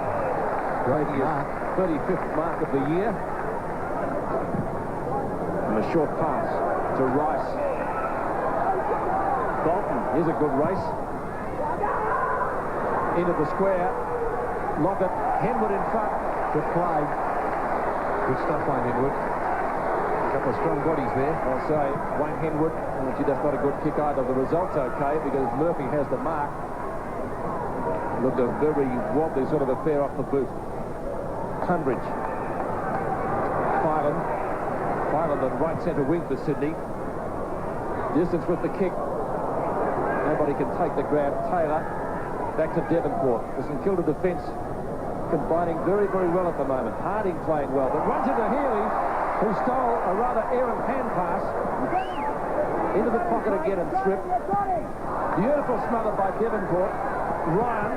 Great mark. 35th mark of the year. And a short pass to Rice. Bolton. Here's a good race. Into the square. Lockett. Henwood in front. Good play. Good stuff by Henwood. A couple of strong bodies there. I'll say Wayne Henwood, which that's not a good kick either. The result's okay because Murphy has the mark. Looked a very wobbly sort of affair off the boot. Tunbridge. Fireland on right centre wing for Sydney. Distance with the kick. Nobody can take the grab. Taylor back to Devonport. The St Kilda defence combining very, very well at the moment. Harding playing well, but runs into Healy, who stole a rather errant hand pass. Into the pocket again and Thripp. Beautiful smother by Devonport. Ryan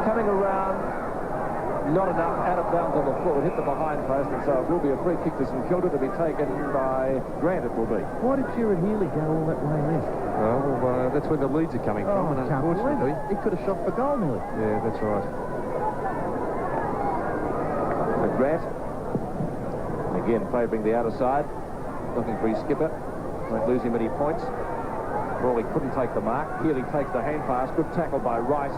coming around, not enough, out of bounds on the floor. It hit the behind post, and so it will be a free kick to St Kilda to be taken by Grant, it will be. Why did Gerard Healy go all that way left? Well, that's where the leads are coming from, and unfortunately... He could have shot for goal nearly. Yeah, that's right. Grant, again favouring the outer side, looking for his skipper. Won't lose him any points. Crawley couldn't take the mark. Healy takes the hand pass. Good tackle by Rice.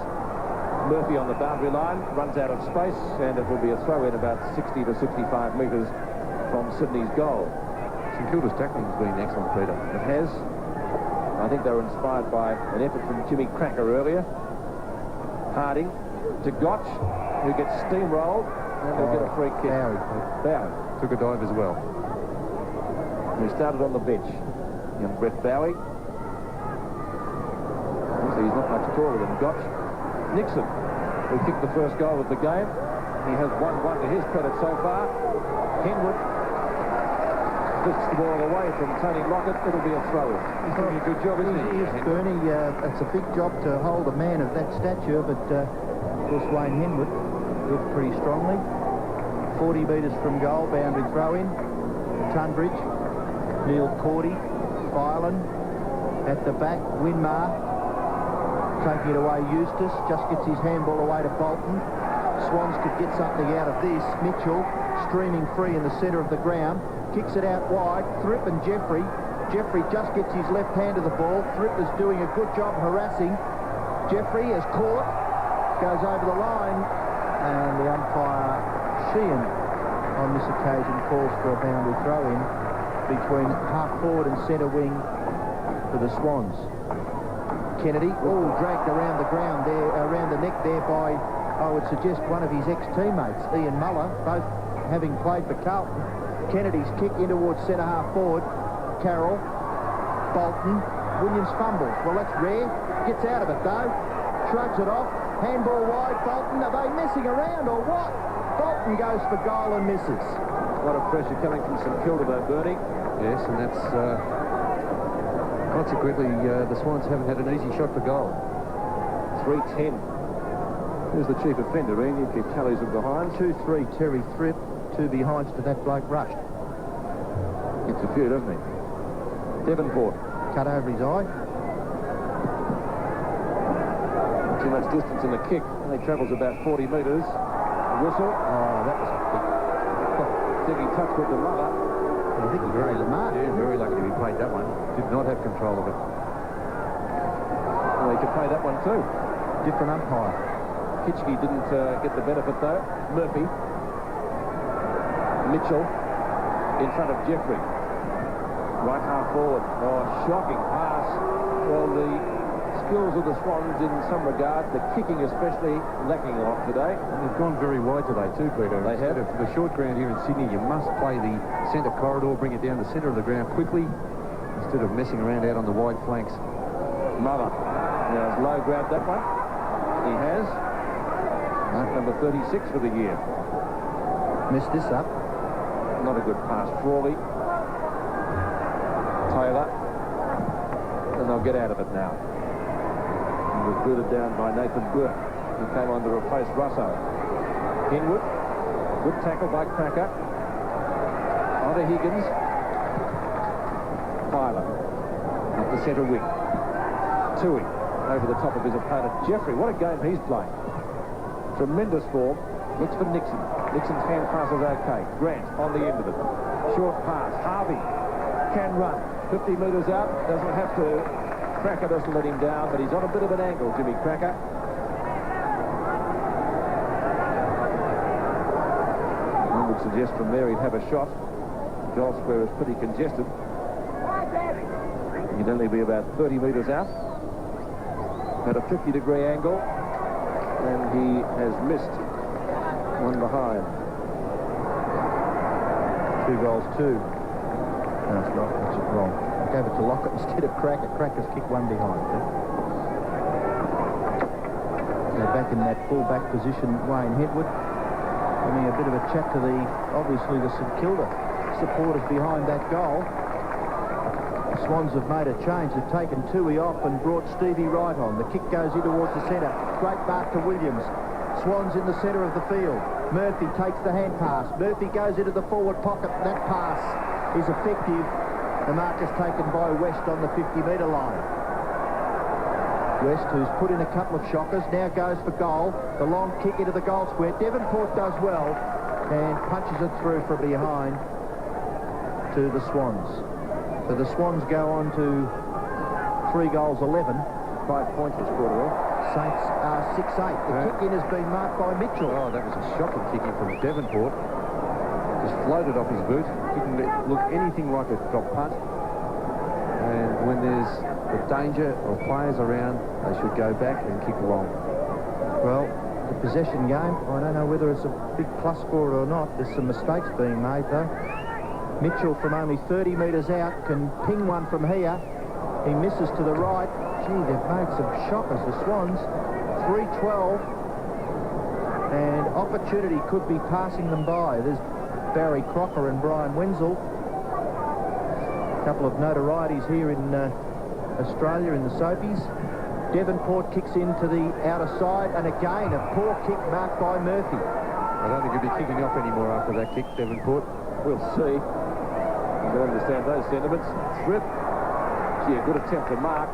Murphy on the boundary line, runs out of space, and it will be a throw in about 60 to 65 metres from Sydney's goal. St Kilda's tackling has been excellent, Peter. It has. I think they were inspired by an effort from Jimmy Cracker earlier. Harding to Gotch, who gets steamrolled, and they'll get a free kick. Bowie took a dive as well. He started on the bench. Young Brett Bowie. So he's not much taller than Gotch. Nixon, who kicked the first goal of the game. He has 1-1 to his credit so far. Henwood lifts the ball away from Tony Lockett. It'll be a throw-in. He's doing a good job, isn't he? Yes, Bernie. It's a big job to hold a man of that stature, but of course Wayne Henwood did pretty strongly. 40 metres from goal, boundary throw-in. Tunbridge, Neil Cordy, Filan at the back. Winmar taking it away. Eustace just gets his handball away to Bolton. Swans could get something out of this. Mitchell streaming free in the centre of the ground. Kicks it out wide. Thripp and Jeffrey. Jeffrey just gets his left hand to the ball. Thripp is doing a good job harassing. Jeffrey is caught. Goes over the line. And the umpire, Sheehan, on this occasion calls for a boundary throw-in between half-forward and centre wing for the Swans. Kennedy, dragged around the ground there, around the neck there by, I would suggest, one of his ex-teammates, Ian Muller, both having played for Carlton. Kennedy's kick in towards centre half forward. Carroll, Bolton, Williams fumbles. Well, that's rare. Gets out of it though. Shrugs it off. Handball wide. Bolton. Are they messing around or what? Bolton goes for goal and misses. A lot of pressure coming from St Kilda though, Bernie. Yes, and that's consequently the Swans haven't had an easy shot for goal. 3-10. Who's the chief offender, Ian? You keep tallies of behind. 2-3 Terry Thripp. 2 behinds to that bloke rushed. Gets a few, doesn't he? Devonport. Cut over his eye. Not too much distance in the kick. Only travels about 40 metres. A whistle. Oh, that was a big... Diggy touch with the mother. I think he very lucky. Yeah, very lucky to be played that one. Did not have control of it. Well, he could play that one too. Different umpire. Kitchke didn't get the benefit though. Murphy. Mitchell in front of Jeffrey. Right half forward. Oh, shocking pass. Well, the skills of the Swans in some regard, the kicking especially, lacking a lot today. And they've gone very wide today too, Peter. They have. For the short ground here in Sydney, you must play the centre corridor, bring it down the centre of the ground quickly, instead of messing around out on the wide flanks. Mother. Now, has Lowe grabbed that one? He has. Number 36 for the year. Missed this up. Not a good pass. Crawley. Taylor. And they'll get out of it now. And was booted down by Nathan Burke, who came on to replace Russo. Henwood. Good tackle by Cracker. Onto Higgins. Filer. Up the centre wing. Tui. Over the top of his opponent. Jeffrey, what a game he's playing. Tremendous form. Looks for Nixon. Nixon's hand pass is okay. Grant on the end of it. Short pass. Harvey can run. 50 metres out. Doesn't have to. Cracker doesn't let him down, but he's on a bit of an angle, Jimmy Cracker. One would suggest from there he'd have a shot. The goal square is pretty congested. He'd only be about 30 metres out. At a 50-degree angle. And he has missed. One behind. 2 goals, 2. No, it's not. That's it wrong. I gave it to Lockett instead of Cracker. Cracker's kicked one behind. So back in that full-back position, Wayne Henwood having a bit of a chat to obviously the St Kilda supporters behind that goal. The Swans have made a change. They've taken Tui off and brought Stevie Wright on. The kick goes in towards the centre. Great mark to Williams. Swans in the centre of the field. Murphy takes the hand pass. Murphy goes into the forward pocket. That pass is effective. The mark is taken by West on the 50-metre line. West, who's put in a couple of shockers, now goes for goal. The long kick into the goal square. Devonport does well and punches it through from behind to the Swans. So the Swans go on to 3 goals, 11. 5 points was scored off. Saints are 6-8. The kick-in has been marked by Mitchell. Oh, that was a shocking kick-in from Devonport. Just floated off his boot. Didn't look anything like a drop punt. And when there's the danger of players around, they should go back and kick long. Well, the possession game, I don't know whether it's a big plus for it or not. There's some mistakes being made, though. Mitchell from only 30 metres out can ping one from here. He misses to the right. Gee, they've made some shockers, the Swans. 3-12. And opportunity could be passing them by. There's Barry Crocker and Brian Wenzel. A couple of notorieties here in Australia in the Soapies. Devonport kicks into the outer side, and again a poor kick marked by Murphy. I don't think he'll be kicking off anymore after that kick, Devonport. We'll see. I don't understand those sentiments. Strip. Gee, a good attempt to mark.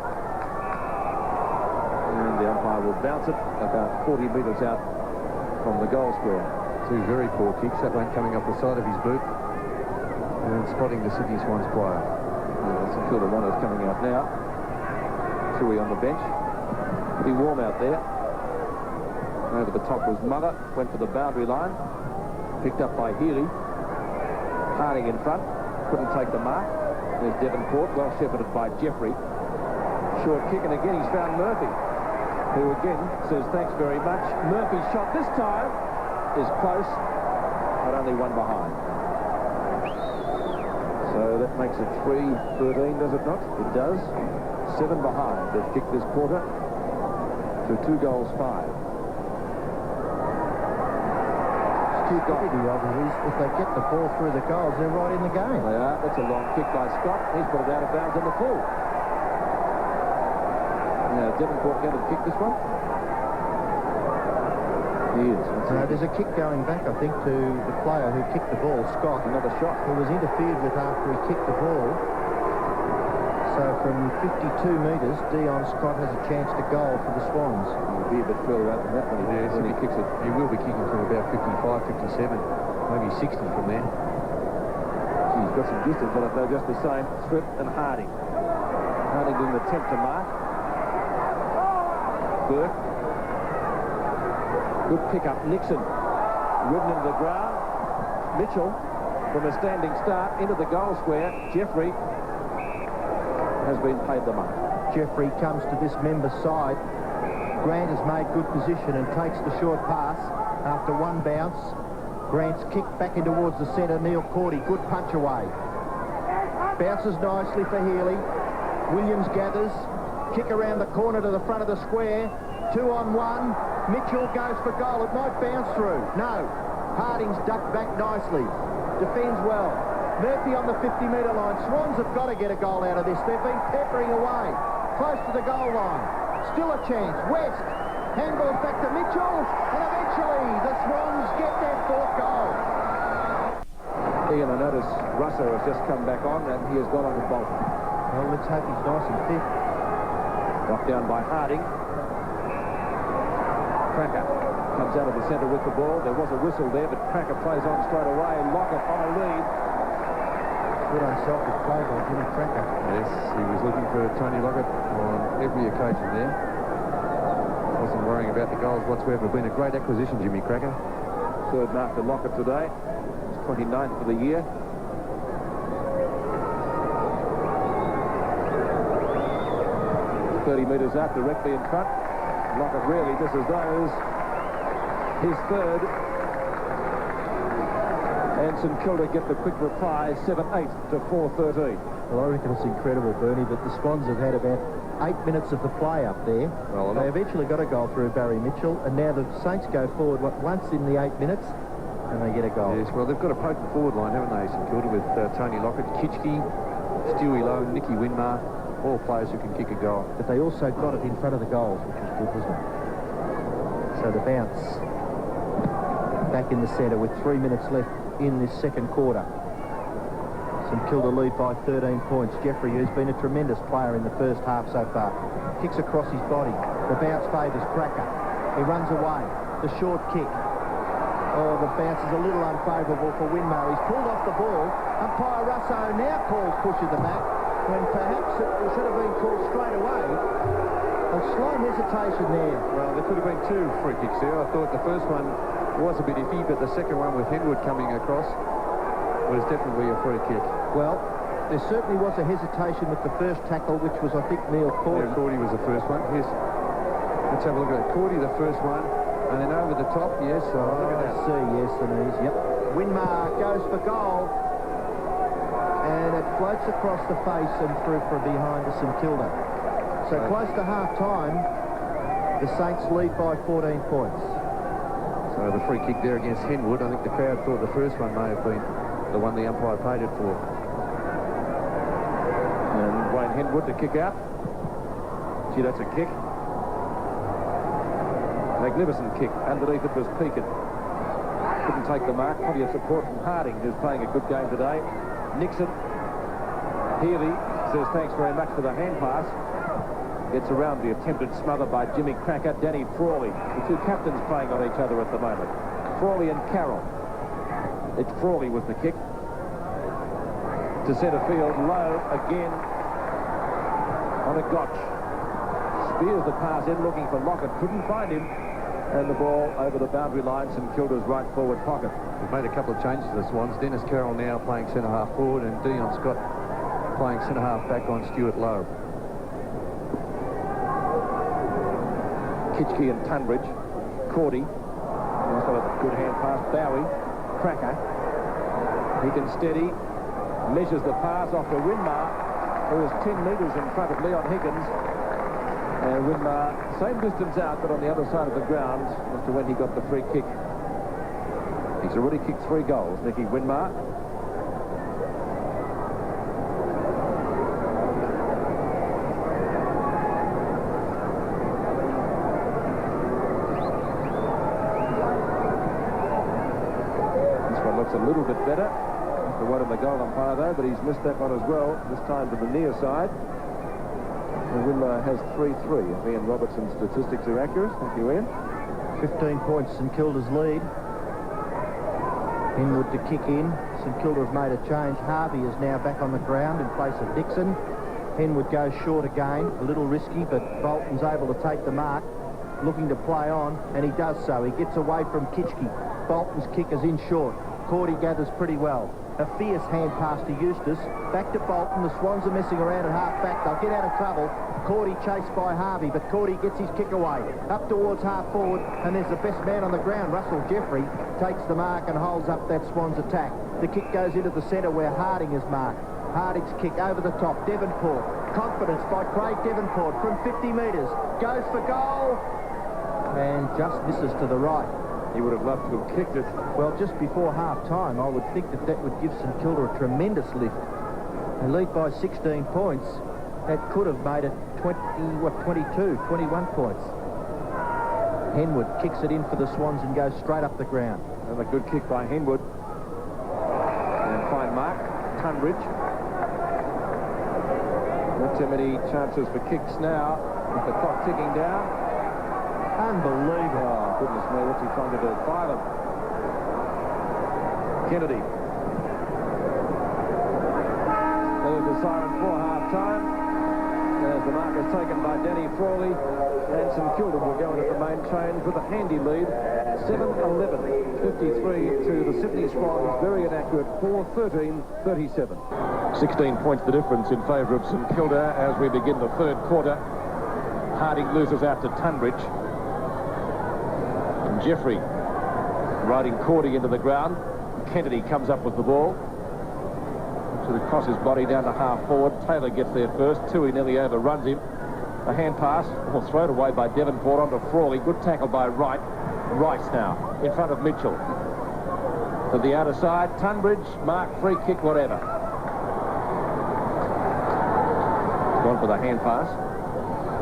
And the umpire will bounce it about 40 metres out from the goal square. 2 very poor kicks. That one coming off the side of his boot. And spotting the Sydney Swans player. Yeah, St.Kilda one is coming out now. Chewy on the bench. Pretty warm out there. Over the top was Mother. Went for the boundary line. Picked up by Healy. Harding in front. Couldn't take the mark. There's Devonport. Well shepherded by Jeffrey. Short kick, and again he's found Murphy, who again says thanks very much. Murphy's shot this time is close, but only one behind. So that makes it 3-13, does it not? It does. 7 behind. They've kicked this quarter to 2 goals, 5. Stupidity of it is if they get the ball through the goals, they're right in the game. They are. That's a long kick by Scott. He's put it out of bounds in the full. Now, Devonport going to kick this one? He is. There's a kick going back, I think, to the player who kicked the ball, Scott. Another shot. Who was interfered with after he kicked the ball. So from 52 metres, Dion Scott has a chance to goal for the Swans. He'll be a bit further out than that when he kicks it. He will be kicking from about 55, 57, maybe 60 from there. He's got some distance, but they're just the same. Strip and Harding. Harding doing the attempt to mark. Burke. Good pick-up. Nixon. Ridden into the ground. Mitchell from a standing start into the goal square. Jeffrey has been paid the mark. Jeffrey comes to this member's side. Grant has made good position and takes the short pass after one bounce. Grant's kicked back in towards the centre. Neil Cordy, good punch away. Bounces nicely for Healy. Williams gathers. Kick around the corner to the front of the square. 2-on-1. Mitchell goes for goal. It might bounce through. No. Harding's ducked back nicely. Defends well. Murphy on the 50-metre line. Swans have got to get a goal out of this. They've been peppering away. Close to the goal line. Still a chance. West. Handball's back to Mitchell. And eventually the Swans get their 4th goal. Ian, I notice Russo has just come back on and he has gone on to Bolton. Well, let's hope he's nice and fit. Knocked down by Harding. Cracker comes out of the centre with the ball. There was a whistle there, but Cracker plays on straight away. Lockett on a lead. Good unselfish play by Jimmy Cracker. Yes, he was looking for Tony Lockett on every occasion there. Wasn't worrying about the goals whatsoever. Been a great acquisition, Jimmy Cracker. 3rd mark to Lockett today. He's 29th for the year. ...30 metres out, directly in front. Lockett really misses those. His 3rd. And St Kilda get the quick reply, 7-8 to 4-13. Well, I reckon it's incredible, Bernie, but the Swans have had about 8 minutes of the play up there. Well, they eventually got a goal through Barry Mitchell, and now the Saints go forward once in the 8 minutes, and they get a goal. Yes, well, they've got a potent forward line, haven't they, St Kilda, with Tony Lockett, Kitchke, Stewie Lowe, Nicky Winmar, all players who can kick a goal. But they also got it in front of the goals, which was good, wasn't it? So the bounce back in the centre with 3 minutes left in this 2nd quarter. St Kilda lead by 13 points. Jeffrey, who's been a tremendous player in the first half so far, kicks across his body. The bounce favours Cracker. He runs away. The short kick. Oh, the bounce is a little unfavourable for Winmar. He's pulled off the ball. Umpire Russo now calls push in the back. when perhaps it should have been called straight away. A slight hesitation there. Well, there could have been two free kicks there. I thought the first one was a bit iffy, but the second one with Henwood coming across was definitely a free kick. Well, there certainly was a hesitation with the first tackle, which was, I think, Neil Cordy. Yeah, Cordy was the first one. Here's, let's have a look at it. Cordy, the first one, and then over the top, yes. Look at that. See, yes, and easy. Yep. Winmar goes for goal, and it floats across the face and through from behind to St.Kilda. So close to half-time, the Saints lead by 14 points. So the free kick there against Henwood. I think the crowd thought the first one may have been the one the umpire paid it for. And Wayne Henwood to kick out. Gee, that's a kick. Magnificent kick. Underneath it was Pekin. Couldn't take the mark. Plenty of support from Harding, who's playing a good game today. Nixon. Healy says thanks very much for the hand pass. Gets around the attempted smother by Jimmy Cracker. Danny Frawley. The two captains playing on each other at the moment. Frawley and Carroll. It's Frawley with the kick. To centre field. Low again on a gotch. Spears the pass in looking for Lockett. Couldn't find him. And the ball over the boundary line. St Kilda's right forward pocket. We've made a couple of changes to the Swans. Dennis Carroll now playing centre-half forward, and Dion Scott playing centre-half back on Stuart Lowe. Kitchke and Tunbridge. Cordy. Also a good hand pass. Bowie. Cracker. He can steady. Measures the pass off to Winmar, who is 10 metres in front of Leon Higgins. And Winmar, same distance out, but on the other side of the ground as to when he got the free kick. He's already kicked 3 goals, Nicky Winmar. This one looks a little bit better. The one on the goal umpire though, but he's missed that one as well, this time to the near side. And Winmar has 3-3. If Ian Robertson's statistics are accurate. Thank you, Ian. 15 points, St Kilda's lead. Henwood to kick in. St Kilda have made a change. Harvey is now back on the ground in place of Dixon. Henwood goes short again. A little risky, but Bolton's able to take the mark. Looking to play on, and he does so. He gets away from Kitchke. Bolton's kick is in short. Cordy gathers pretty well. A fierce hand pass to Eustace. Back to Bolton. The Swans are messing around at half-back. They'll get out of trouble. Cordy chased by Harvey, but Cordy gets his kick away. Up towards half-forward, and there's the best man on the ground. Russell Jeffrey takes the mark and holds up that Swans attack. The kick goes into the centre where Harding is marked. Harding's kick over the top. Devonport. Confidence by Craig Devonport from 50 metres. Goes for goal. And just misses to the right. He would have loved to have kicked it. Well, just before half-time, I would think that that would give St Kilda a tremendous lift. They lead by 16 points. That could have made it 21 points. Henwood kicks it in for the Swans and goes straight up the ground. And a good kick by Henwood. And fine mark. Tunbridge. Not too many chances for kicks now with the clock ticking down. Unbelievable. Oh, goodness me, what's he trying to do? Fire them. Kennedy. There's the siren for half-time. As the mark is taken by Danny Frawley, and St Kilda will go into the main change with a handy lead. 7-11, 53 to the Sydney Swans. Very inaccurate. 4-13, 37. 16 points the difference in favour of St Kilda as we begin the third quarter. Harding loses out to Tunbridge. And Jeffrey riding Cordy into the ground. Kennedy comes up with the ball. To cross his body down to half-forward. Taylor gets there first. Tui nearly overruns him. A hand pass, or thrown away by Devonport onto Frawley. Good tackle by Wright. Rice now, in front of Mitchell. To the outer side, Tunbridge, mark, free kick, whatever. Gone for the hand pass.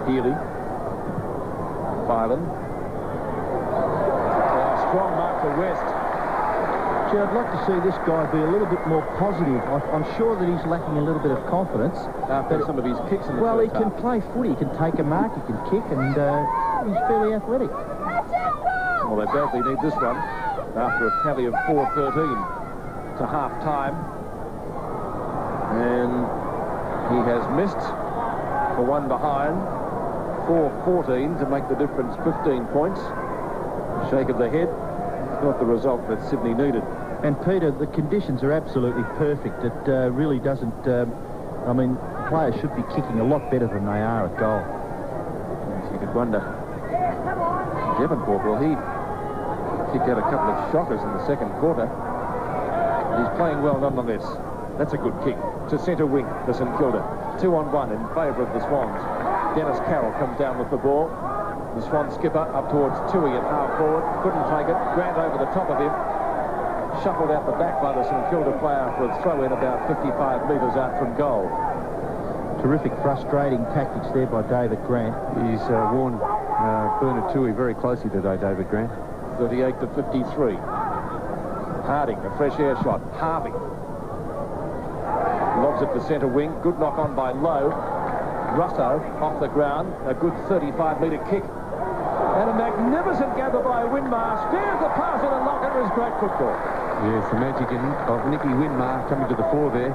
Healy. Byron. Strong mark for West. Gee, I'd like to see this guy be a little bit more positive. I'm sure that he's lacking a little bit of confidence. After some of his kicks in the well, he first can half. play footy. He can take a mark, he can kick, and he's fairly athletic. Well, they badly need this one after a tally of 4-13 to half-time. And He has missed for one behind. 4-14 to make the difference 15 points. Shake of the head. Not the result that Sydney needed. And Peter, the conditions are absolutely perfect. It really doesn't... I mean, players should be kicking a lot better than they are at goal. You could wonder. Devonport, well, he kicked out a couple of shockers in the second quarter. He's playing well nonetheless. That's a good kick to centre wing for St Kilda. 2-on-1 in favour of the Swans. Dennis Carroll comes down with the ball. The Swan skipper up towards Tui at half forward. Couldn't take it. Grant over the top of him. Shuffled out the back by the St Kilda player for a throw in about 55 metres out from goal. Terrific, frustrating tactics there by David Grant. He's worn Bernard Tui very closely today, David Grant. 38 to 53. Harding, a fresh air shot. Harvey lobs it to centre wing. Good knock on by Lowe. Russo off the ground. A good 35-metre kick. And a magnificent gather by Winmar. Steers the pass in, and Lockett was great football. Yes, the magic of Nicky Winmar coming to the fore there.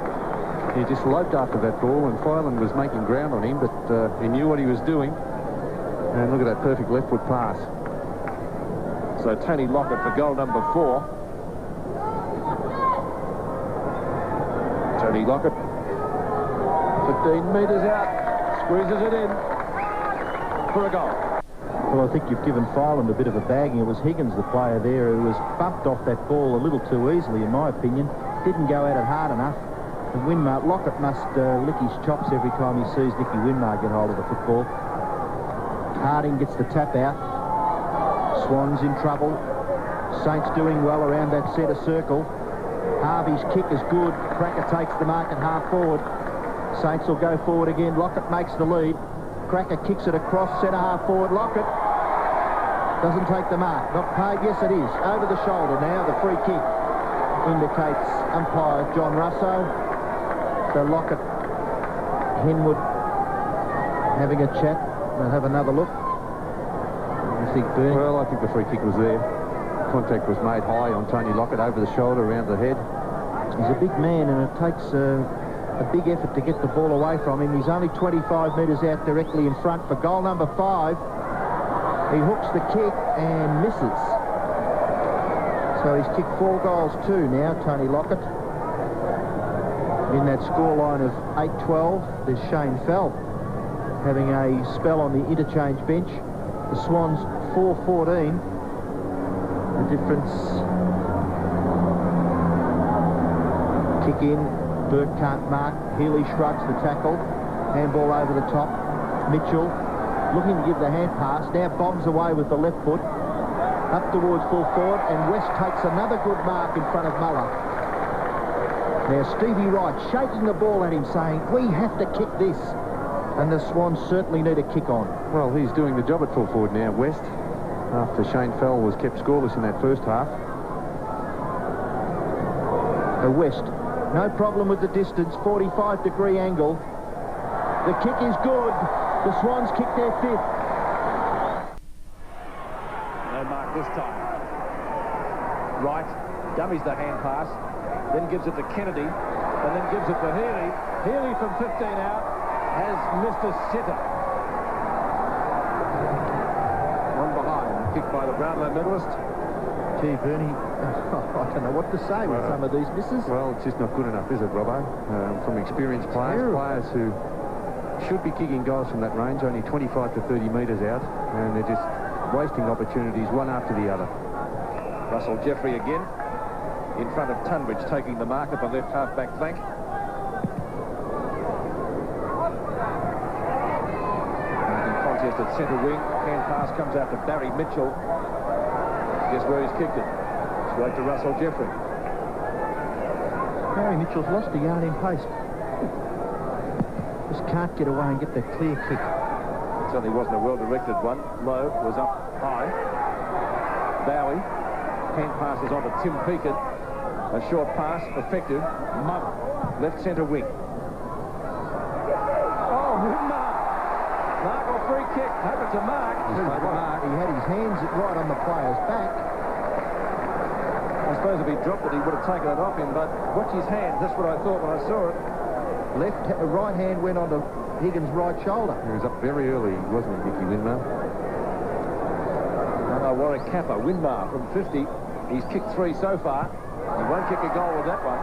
He just loped after that ball, and Filan was making ground on him, but he knew what he was doing. And look at that perfect left foot pass. So Tony Lockett for goal number 4. Tony Lockett, 15 metres out, squeezes it in for a goal. Well, I think you've given Filan a bit of a bagging. It was Higgins, the player there, who was bumped off that ball a little too easily, in my opinion. Didn't go at it hard enough. And Winmar, Lockett must lick his chops every time he sees Nicky Winmar get hold of the football. Harding gets the tap out. Swans in trouble. Saints doing well around that centre circle. Harvey's kick is good. Cracker takes the mark at half forward. Saints will go forward again. Lockett makes the lead. Cracker kicks it across centre half forward. Lockett doesn't take the mark. Not paid. Yes, it is. Over the shoulder now. The free kick indicates umpire John Russo. So Lockett, Henwood having a chat. They'll have another look. What do you think, Bernie? Well, I think the free kick was there. Contact was made high on Tony Lockett, over the shoulder, around the head. He's a big man, and it takes a big effort to get the ball away from him. He's only 25 metres out directly in front for goal number 5. He hooks the kick and misses. So he's kicked 4 goals too now, Tony Lockett. In that scoreline of 8-12, there's Shane Fell having a spell on the interchange bench. The Swans 4-14. The difference. Kick in. Burke can't mark. Healy shrugs the tackle. Handball over the top. Mitchell looking to give the hand pass. Now bombs away with the left foot. Up towards full forward. And West takes another good mark in front of Muller. Now Stevie Wright shaking the ball at him, saying, we have to kick this. And the Swans certainly need a kick on. Well, he's doing the job at full forward now, West, after Shane Fell was kept scoreless in that first half. West, no problem with the distance, 45-degree angle. The kick is good. The Swans kick their 5th. No mark this time. Wright dummies the hand pass, then gives it to Kennedy, and then gives it to Healy. Healy from 15 out has missed a sitter. One behind, kicked by the Brownlow medalist. Gee, Bernie, I don't know what to say with some of these misses. Well, it's just not good enough, is it, Robbo? From experienced players who should be kicking goals from that range, only 25 to 30 metres out, and they're just wasting opportunities one after the other. Russell Jeffrey again, in front of Tunbridge, taking the mark at the left half-back flank. Contest at centre wing. Hand pass comes out to Barry Mitchell. Guess where he's kicked it? Straight to Russell Jeffrey. Barry Mitchell's lost a yard in pace. Just can't get away and get that clear kick. It certainly wasn't a well-directed one. Lowe was up high. Bowie. Hand passes on to Tim Peakett. A short pass, effective. Mother, left centre wing. Oh, Winmar. Mark or free kick. Hope it's a mark. He had his hands right on the player's back. I suppose if he dropped it, he would have taken it off him, but watch his hands. That's what I thought when I saw it. right hand went onto Higgins' right shoulder. He was up very early, wasn't he, Nicky Winmar? Warwick Kappa, Winmar from 50. He's kicked 3 so far. He won't kick a goal with that one.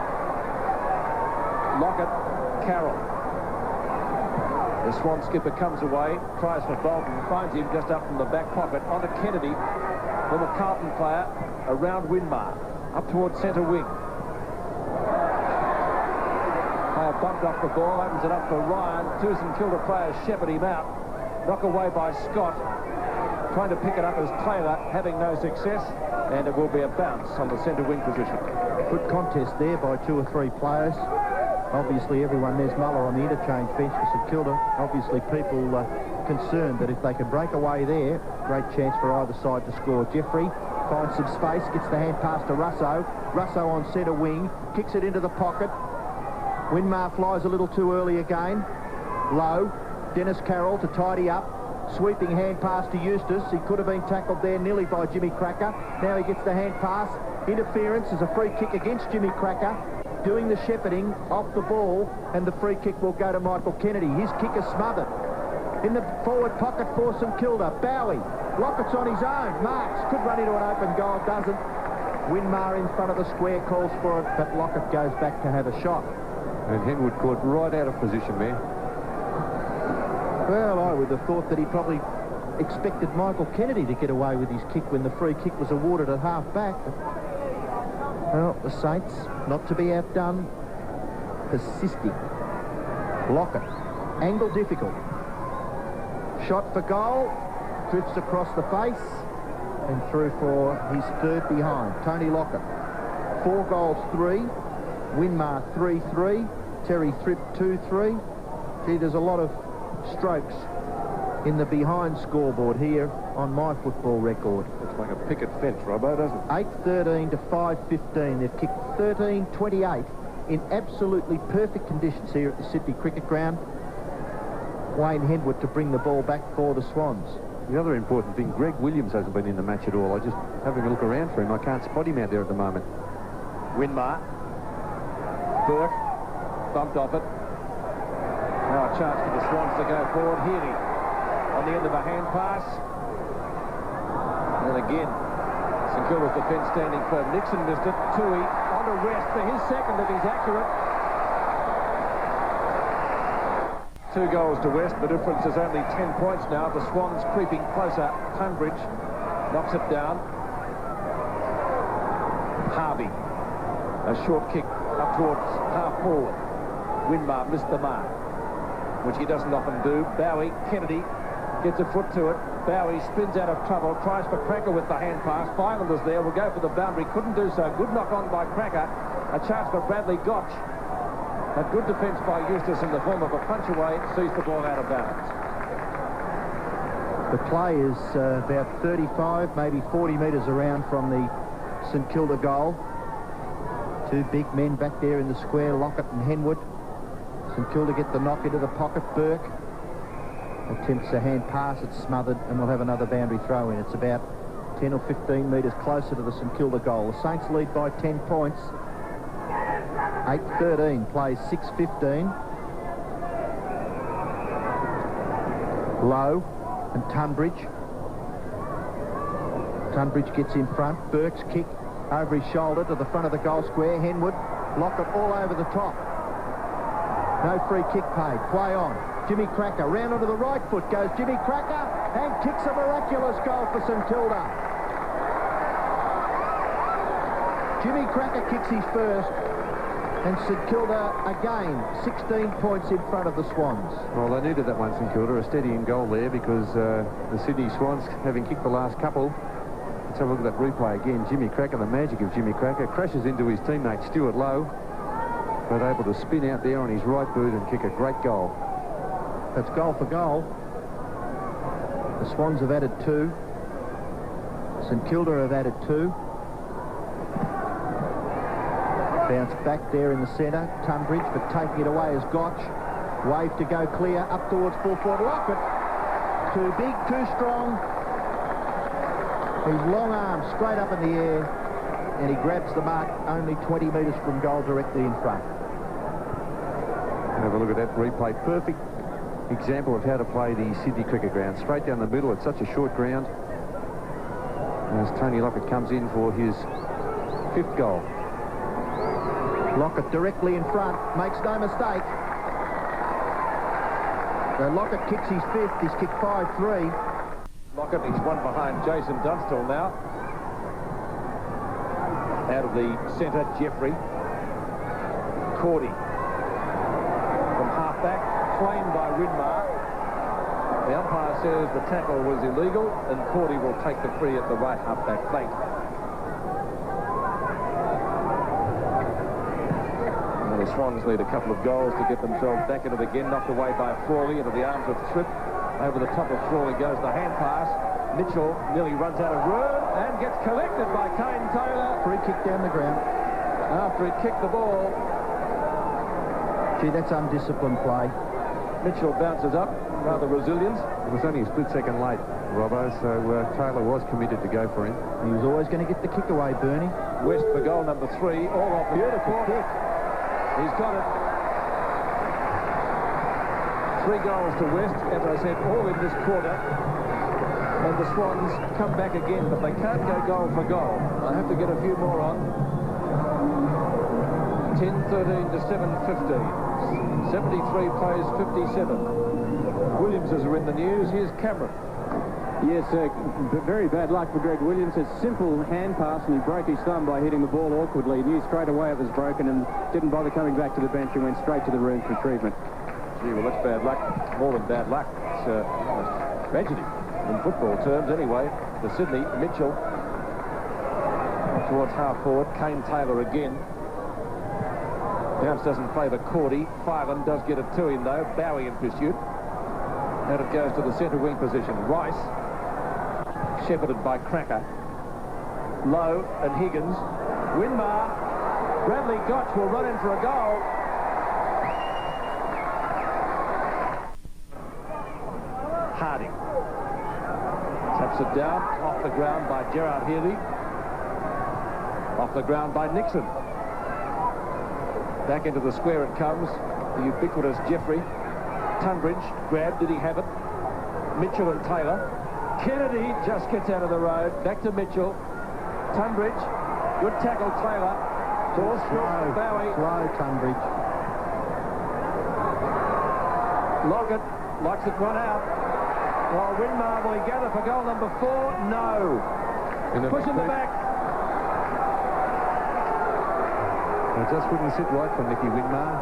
Lockett, Carroll. The Swan skipper comes away, tries for Bolton, finds him just up from the back pocket, onto Kennedy, from a Carlton player, around Winmar, up towards centre wing. Player bumped off the ball, opens it up for Ryan. 2 St.Kilda players shepherd him out. Knock away by Scott. Trying to pick it up as Taylor, having no success, and it will be a bounce on the centre wing position. Good contest there by 2 or 3 players. Obviously, everyone, there's Muller on the interchange bench for St Kilda. Obviously, people concerned that if they can break away there, great chance for either side to score. Jeffrey finds some space, gets the hand pass to Russo. Russo on centre wing, kicks it into the pocket. Winmar flies a little too early again. Low. Dennis Carroll to tidy up. Sweeping hand pass to Eustace. He could have been tackled there nearly by Jimmy Cracker. Now he gets the hand pass. Interference is a free kick against Jimmy Cracker. Doing the shepherding off the ball, and the free kick will go to Michael Kennedy. His kick is smothered. In the forward pocket for St Kilda, Bowie. Lockett's on his own. Marks could run into an open goal, doesn't. Winmar in front of the square calls for it, but Lockett goes back to have a shot. And Henwood caught right out of position there. Well, I would have thought that he probably expected Michael Kennedy to get away with his kick when the free kick was awarded at half-back. Well, the Saints, not to be outdone, persisting. Lockett, angle difficult. Shot for goal, drifts across the face, and through for his 3rd behind. Tony Lockett, 4 goals, 3. Winmar, 3-3. Terry Thripp, 2-3. Gee, there's a lot of strokes in the behind scoreboard here on my football record. Looks like a picket fence, Robbo, doesn't it? 8-13 to 5-15. They've kicked 13-28 in absolutely perfect conditions here at the Sydney Cricket Ground. Wayne Henwood to bring the ball back for the Swans. The other important thing, Greg Williams hasn't been in the match at all. I just having a look around for him. I can't spot him out there at the moment. Winmar. Burke. Bumped off it. Now a chance for the Swans to go forward. Healy on the end of a hand pass. And again, St Kilda's defence standing firm. Nixon missed it. Tui on to West for his 2nd if he's accurate. 2 goals to West. The difference is only 10 points now. The Swans creeping closer. Tunbridge knocks it down. Harvey. A short kick up towards half forward. Winmar missed the mark, which he doesn't often do. Bowie, Kennedy gets a foot to it. Bowie spins out of trouble, tries for Cracker with the hand pass. Finelander's there, will go for the boundary, couldn't do so. Good knock on by Cracker. A chance for Bradley Gotch. A good defence by Eustace in the form of a punch away, sees the ball out of bounds. The play is about 35, maybe 40 metres around from the St Kilda goal. 2 big men back there in the square, Lockett and Henwood. St Kilda get the knock into the pocket. Burke attempts a hand pass, it's smothered, and we'll have another boundary throw in. It's about 10 or 15 metres closer to the St Kilda goal. The Saints lead by 10 points. 8-13 plays 6-15. Low and Tunbridge. Tunbridge gets in front. Burke's kick over his shoulder to the front of the goal square. Henwood, Lockett all over the top. No free kick paid. Play on. Jimmy Cracker round onto the right foot goes Jimmy Cracker and kicks a miraculous goal for St Kilda. Jimmy Cracker kicks his first, and St Kilda again 16 points in front of the Swans. Well, they needed that one, St Kilda, a steadying goal there, because the Sydney Swans, having kicked the last couple. Let's have a look at that replay again. Jimmy Cracker, the magic of Jimmy Cracker, crashes into his teammate Stuart Lowe, but able to spin out there on his right boot and kick a great goal. That's goal for goal. The Swans have added 2. St Kilda have added 2. Bounce back there in the centre. Tunbridge, but taking it away is Gotch. Wave to go clear up towards full forward. Lockett. Too big, too strong. His long arm straight up in the air, and he grabs the mark only 20 metres from goal directly in front. Have a look at that replay. Perfect example of how to play the Sydney cricket ground. Straight down the middle. It's such a short ground. As Tony Lockett comes in for his 5th goal. Lockett directly in front, makes no mistake. So Lockett kicks his 5th, he's kicked 5-3. Lockett, he's one behind Jason Dunstall now. Out of the centre, Jeffrey. Cordy. From half-back, claimed by Winmar. The umpire says the tackle was illegal and Cordy will take the free at the right half-back flank. And the Swans need a couple of goals to get themselves back into the game. Knocked away by Frawley into the arms of Thripp. Over the top of Frawley goes the hand pass. Mitchell nearly runs out of room and gets collected by Kane Taylor. Free kick down the ground. After he kicked the ball. Gee, that's undisciplined play. Mitchell bounces up, rather resilient. It was only a split second late, Robbo, so Taylor was committed to go for him. He was always going to get the kick away, Bernie. West for goal number 3, all off the Beautiful kick. He's got it. 3 goals to West, as I said, all in this quarter. And the Swans come back again, but they can't go goal for goal. I have to get a few more on. 10-13 to 7-15. 73 plays 57. Williamses are in the news. Here's Cameron. Yes, very bad luck for Greg Williams. A simple hand pass, and he broke his thumb by hitting the ball awkwardly. He knew straight away it was broken and didn't bother coming back to the bench and went straight to the room for treatment. Gee, well, that's bad luck. More than bad luck. It's a tragedy in football terms, anyway. For Sydney, Mitchell towards half-forward. Kane Taylor again. Bounce doesn't favour Cordy. Filan does get it to him, though. Bowie in pursuit. And it goes to the centre wing position. Rice, shepherded by Cracker. Lowe and Higgins. Winmar. Bradley Gotch will run in for a goal. Harding. Taps it down. Off the ground by Gerard Healy. Off the ground by Nixon. Back into the square it comes. The ubiquitous Jeffrey. Tunbridge grabbed. Did he have it? Mitchell and Taylor. Kennedy just gets out of the road. Back to Mitchell. Tunbridge. Good tackle, Taylor. Ball through Bowie. Slow, Tunbridge. Lockett likes it run out. While Winmar, will he gather for goal number 4? No. Push in the back. It just wouldn't sit right for Nicky Winmar.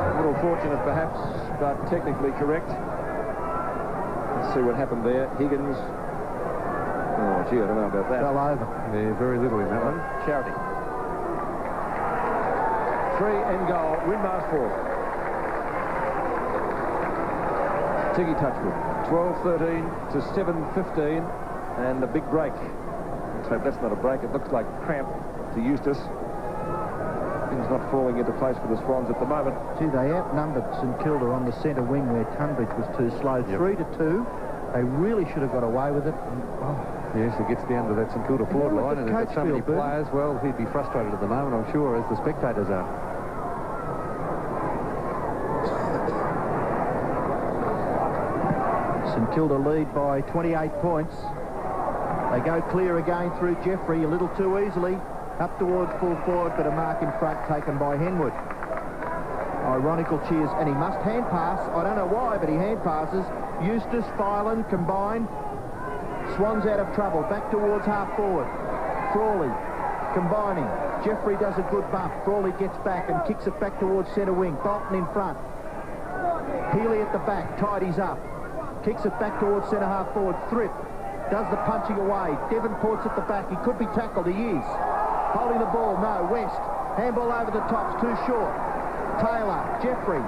A little fortunate, perhaps, but technically correct. Let's see what happened there. Higgins. Oh, gee, I don't know about that. Fell over. Yeah, very little in that one. Charity. 3 and goal. Winmar's 4. Tiggy Touchwood. 12-13 to 7-15, and a big break. Let's hope that's not a break. It looks like cramp to Eustace. Things not falling into place for the Swans at the moment. Gee, they outnumbered St Kilda on the centre wing where Tunbridge was too slow. 3-2. They really should have got away with it. Yes, it gets down to that St Kilda forward line, and if it's so many players, well, he'd be frustrated at the moment, I'm sure, as the spectators are. St Kilda lead by 28 points. They go clear again through Jeffrey a little too easily. Up towards full forward, but a mark in front taken by Henwood. Ironical cheers, and he must hand pass. I don't know why, but he hand passes. Eustace, Filan combined. Swans out of trouble. Back towards half forward. Frawley combining. Jeffrey does a good bump. Frawley gets back and kicks it back towards centre wing. Bolton in front. Healy at the back. Tidies up. Kicks it back towards centre half forward. Thripp does the punching away. Devonport's at the back. He could be tackled. He is. Holding the ball. No. West. Handball over the tops. Too short. Taylor. Jeffrey.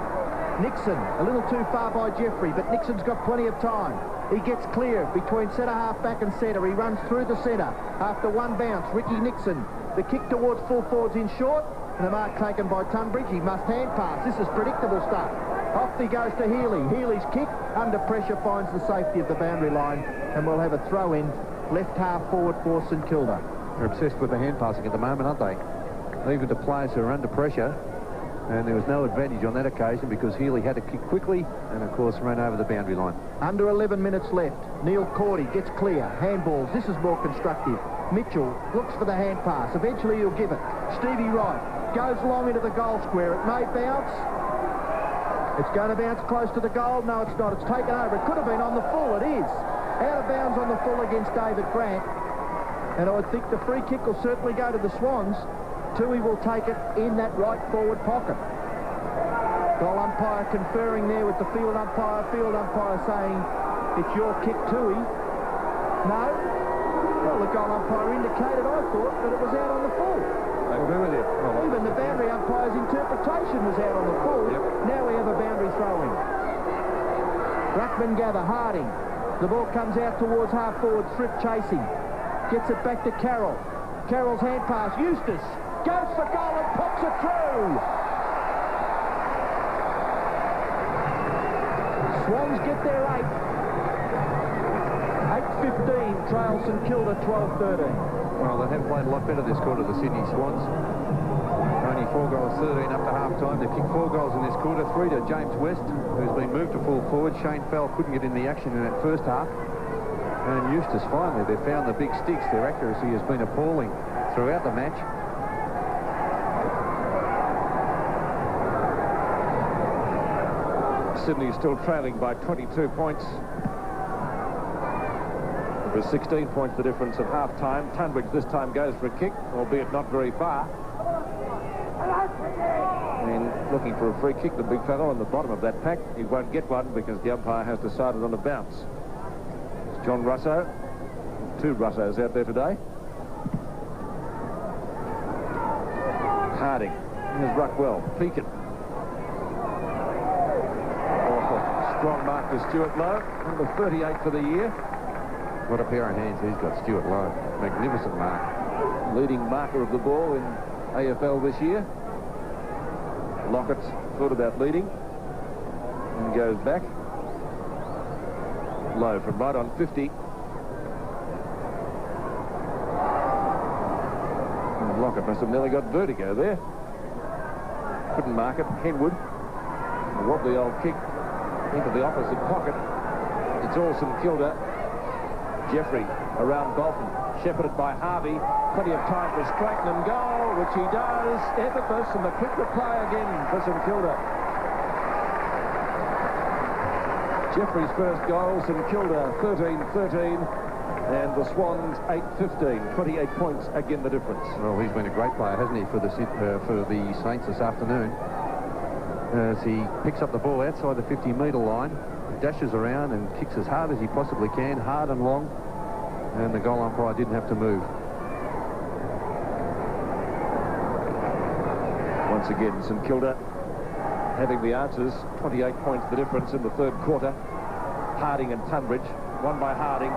Nixon. A little too far by Jeffrey, but Nixon's got plenty of time. He gets clear between centre half back and centre. He runs through the centre. After one bounce, Ricky Nixon. The kick towards full forwards in short. And a mark taken by Tunbridge. He must hand pass. This is predictable stuff. Off he goes to Healy. Healy's kick under pressure finds the safety of the boundary line, and we'll have a throw in left half forward for St Kilda. They're obsessed with the hand passing at the moment, aren't they? even to players who are under pressure. And there was no advantage on that occasion because Healy had to kick quickly and, of course, ran over the boundary line. Under 11 minutes left. Neil Cordy gets clear. Handballs. This is more constructive. Mitchell looks for the hand pass. Eventually he'll give it. Stevie Wright goes long into the goal square. It may bounce. It's going to bounce close to the goal. No, it's not. It's taken over. It could have been on the full. It is. Out of bounds on the full against David Grant. And I would think the free kick will certainly go to the Swans. Tui will take it in that right forward pocket. Goal umpire conferring there with the field umpire. Field umpire saying, it's your kick, Tui. No. Well, the goal umpire indicated, I thought, that it was out on the full. I agree with you. Well, even the boundary umpire's interpretation was out on the full. Yep. Now we have a boundary throw-in. Ruckman gather, Harding. The ball comes out towards half-forward, Fripp chasing. Gets it back to Carroll. Carroll's hand pass, Eustace. Goes for goal and pops it through. Swans get their 8. 8:15, trail St Kilda 12-13. Well, they have played a lot better this quarter, the Sydney Swans. Only 4 goals, 13 up to half-time. They've kicked 4 goals in this quarter, 3 to James West, who's been moved to full forward. Shane Fell couldn't get in the action in that first half. And Eustace, finally, they've found the big sticks. Their accuracy has been appalling throughout the match. Sydney still trailing by 22 points. It was 16 points the difference at half-time. Tunbridge this time goes for a kick, albeit not very far. And looking for a free kick, the big fellow on the bottom of that pack. He won't get one because the umpire has decided on a bounce. It's John Russo. 2 Russos out there today. Harding. Here's Ruckwell. Pekin. Strong mark to Stuart Lowe, number 38 for the year. What a pair of hands he's got, Stuart Lowe. Magnificent mark. Leading marker of the ball in AFL this year. Lockett thought about leading and goes back. Lowe from right on 50. And Lockett must have nearly got vertigo there. Couldn't mark it. Henwood. A wobbly old kick into the opposite pocket. It's all St Kilda. Jeffrey around Bolton, shepherded by Harvey. Plenty of time for Stratton and goal, which he does. Effortless, and the quick reply again for St Kilda. Jeffrey's first goal, St Kilda 13-13, and the Swans 8-15. 28 points again the difference. Well, he's been a great player, hasn't he, for the Saints this afternoon. As he picks up the ball outside the 50-metre line, dashes around and kicks as hard as he possibly can, hard and long, and the goal umpire didn't have to move. Once again, St Kilda having the answers. 28 points the difference in the third quarter. Harding and Tunbridge, won by Harding.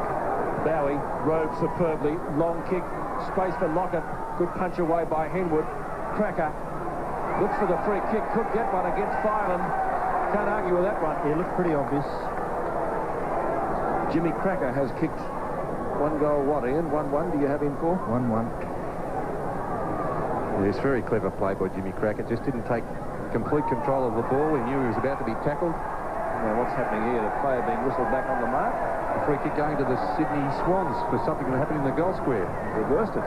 Bowie rode superbly, long kick, space for Lockett, good punch away by Henwood. Cracker looks for the free kick, could get one against Fireland. Can't argue with that one. It looked pretty obvious. Jimmy Cracker has kicked 1 goal, what, Ian? 1-1, do you have him for? 1-1. It's very clever play by Jimmy Cracker. Just didn't take complete control of the ball. He knew he was about to be tackled. Now, what's happening here? The player being whistled back on the mark. A free kick going to the Sydney Swans for something that happened in the goal square. Reversed it.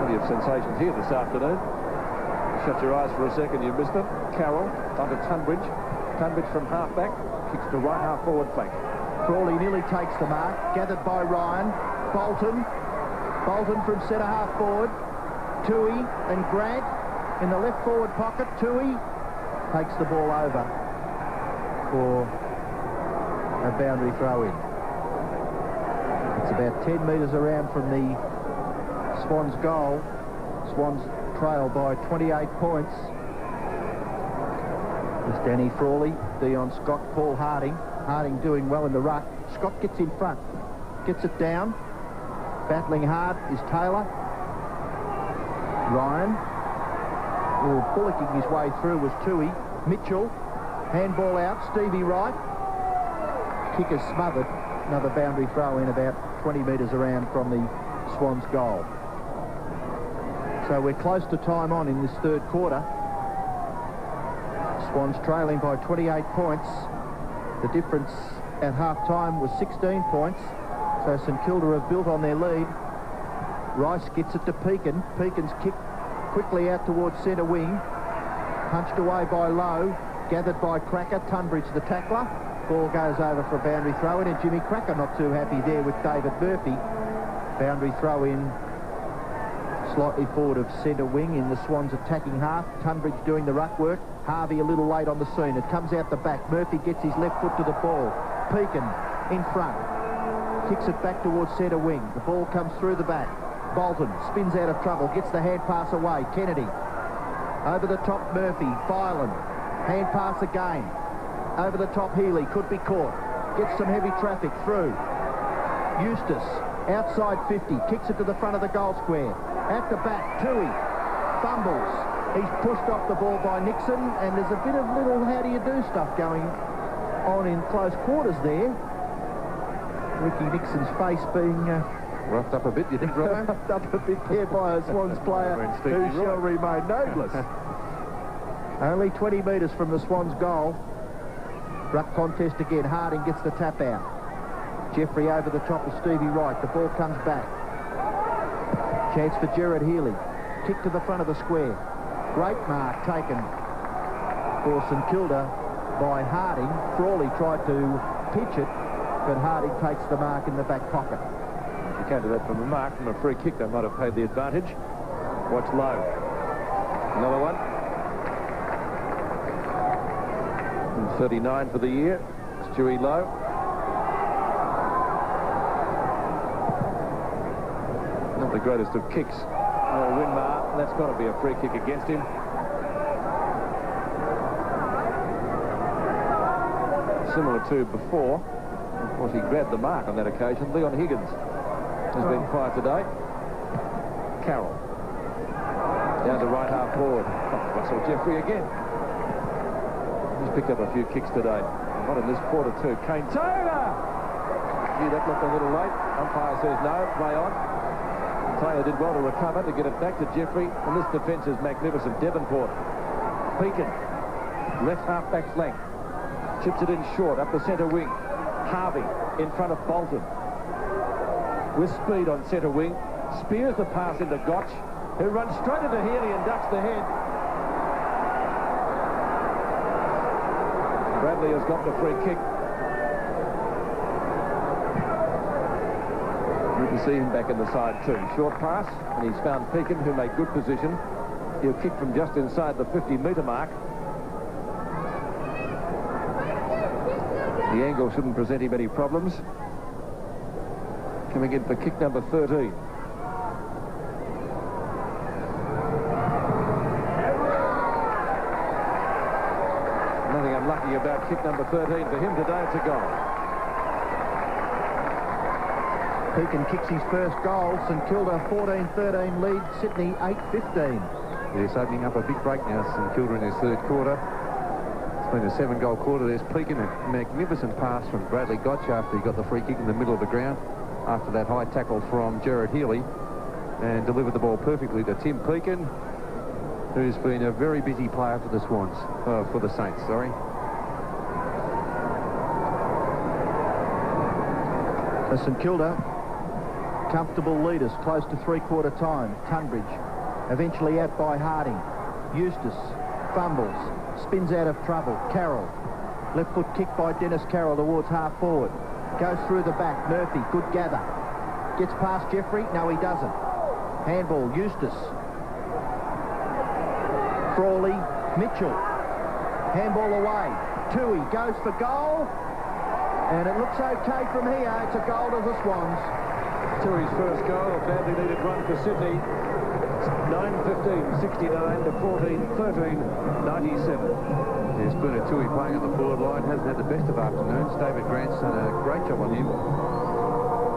Plenty of sensations here this afternoon. Shut your eyes for a second, you missed them. Carroll onto Tunbridge. Tunbridge from half-back, kicks to right half-forward flank. Crawley nearly takes the mark, gathered by Ryan. Bolton from centre half-forward. Tui and Grant in the left-forward pocket. Tui takes the ball over for a boundary throw-in. It's about 10 metres around from the Swans' goal. Swans trail by 28 points. There's Danny Frawley, Dion Scott, Paul Harding. Harding doing well in the ruck. Scott gets in front, gets it down. Battling hard is Taylor. Ryan. Bullocking his way through was Tui. Mitchell. Handball out. Stevie Wright. Kick is smothered. Another boundary throw in about 20 metres around from the Swans' goal. So we're close to time on in this third quarter. Swans trailing by 28 points. The difference at half-time was 16 points. So St Kilda have built on their lead. Rice gets it to Pekin. Pekin's kick quickly out towards centre wing. Punched away by Lowe. Gathered by Cracker. Tunbridge the tackler. Ball goes over for a boundary throw-in, and Jimmy Cracker not too happy there with David Murphy. Boundary throw-in slightly forward of centre wing in the Swans attacking half. Tunbridge doing the ruck work. Harvey a little late on the scene. It comes out the back. Murphy gets his left foot to the ball. Pekin in front. Kicks it back towards centre wing. The ball comes through the back. Bolton spins out of trouble. Gets the hand pass away. Kennedy. Over the top Murphy. Byland. Hand pass again. Over the top Healy. Could be caught. Gets some heavy traffic through. Eustace. Outside 50. Kicks it to the front of the goal square. At the back. Toohey. Fumbles. He's pushed off the ball by Nixon, and there's a bit of little how-do-you-do stuff going on in close quarters there. Ricky Nixon's face being... roughed up a bit, you think, Robbo? Roughed up a bit there by a Swans player who shall remain nameless. Only 20 metres from the Swans' goal. Ruck contest again. Harding gets the tap out. Jeffrey over the top of Stevie Wright. The ball comes back. Chance for Gerard Healy. Kick to the front of the square. Great mark taken for St Kilda by Harding. Frawley tried to pitch it, but Harding takes the mark in the back pocket. If you counted that from the mark, from a free kick, they might have paid the advantage. Watch Lowe. Another one. And 39 for the year. Stewie Lowe. Not the greatest of kicks. Winmar, that's got to be a free kick against him. Similar to before. Of course, he grabbed the mark on that occasion. Leon Higgins has been quiet today. Carroll. Down to right half forward. Oh, Russell Jeffrey again. He's picked up a few kicks today. Not in this quarter too. Kane Taylor! Gee, that looked a little late. Umpire says no, play on. Taylor did well to recover, to get it back to Jeffrey, and this defence is magnificent. Devonport. Pekin. Left half-back flank. Chips it in short, up the centre wing. Harvey in front of Bolton. With speed on centre wing. Spears the pass into Gotch, who runs straight into Healy and ducks the head. Bradley has got the free kick. You can see him back in the side too. Short pass, and he's found Pekin, who made good position. He'll kick from just inside the 50-metre mark. The angle shouldn't present him any problems. Coming in for kick number 13. Nothing unlucky about kick number 13 for him today. It's a goal. Pekin kicks his first goal. St Kilda 14-13 lead. Sydney 8-15. Yes, opening up a big break now, St Kilda in his third quarter. It's been a 7-goal quarter. There's Pekin, a magnificent pass from Bradley Gotch after he got the free kick in the middle of the ground. After that high tackle from Gerard Healy, and delivered the ball perfectly to Tim Pekin, who's been a very busy player for the Swans, for the Saints, sorry. For St Kilda, comfortable leaders, close to three-quarter time. Tunbridge, eventually out by Harding. Eustace fumbles, spins out of trouble. Carroll, left foot kick by Dennis Carroll towards half forward. Goes through the back. Murphy, good gather. Gets past Jeffrey. No, he doesn't. Handball, Eustace. Frawley, Mitchell. Handball away. Toohey goes for goal. And it looks okay from here. It's a goal to the Swans. Toohey's first goal, a badly needed run for Sydney. 9-15, 69 to 14-13, 97. There's Bernard Toohey playing on the forward line. Hasn't had the best of afternoons. David Grant's done a great job on him.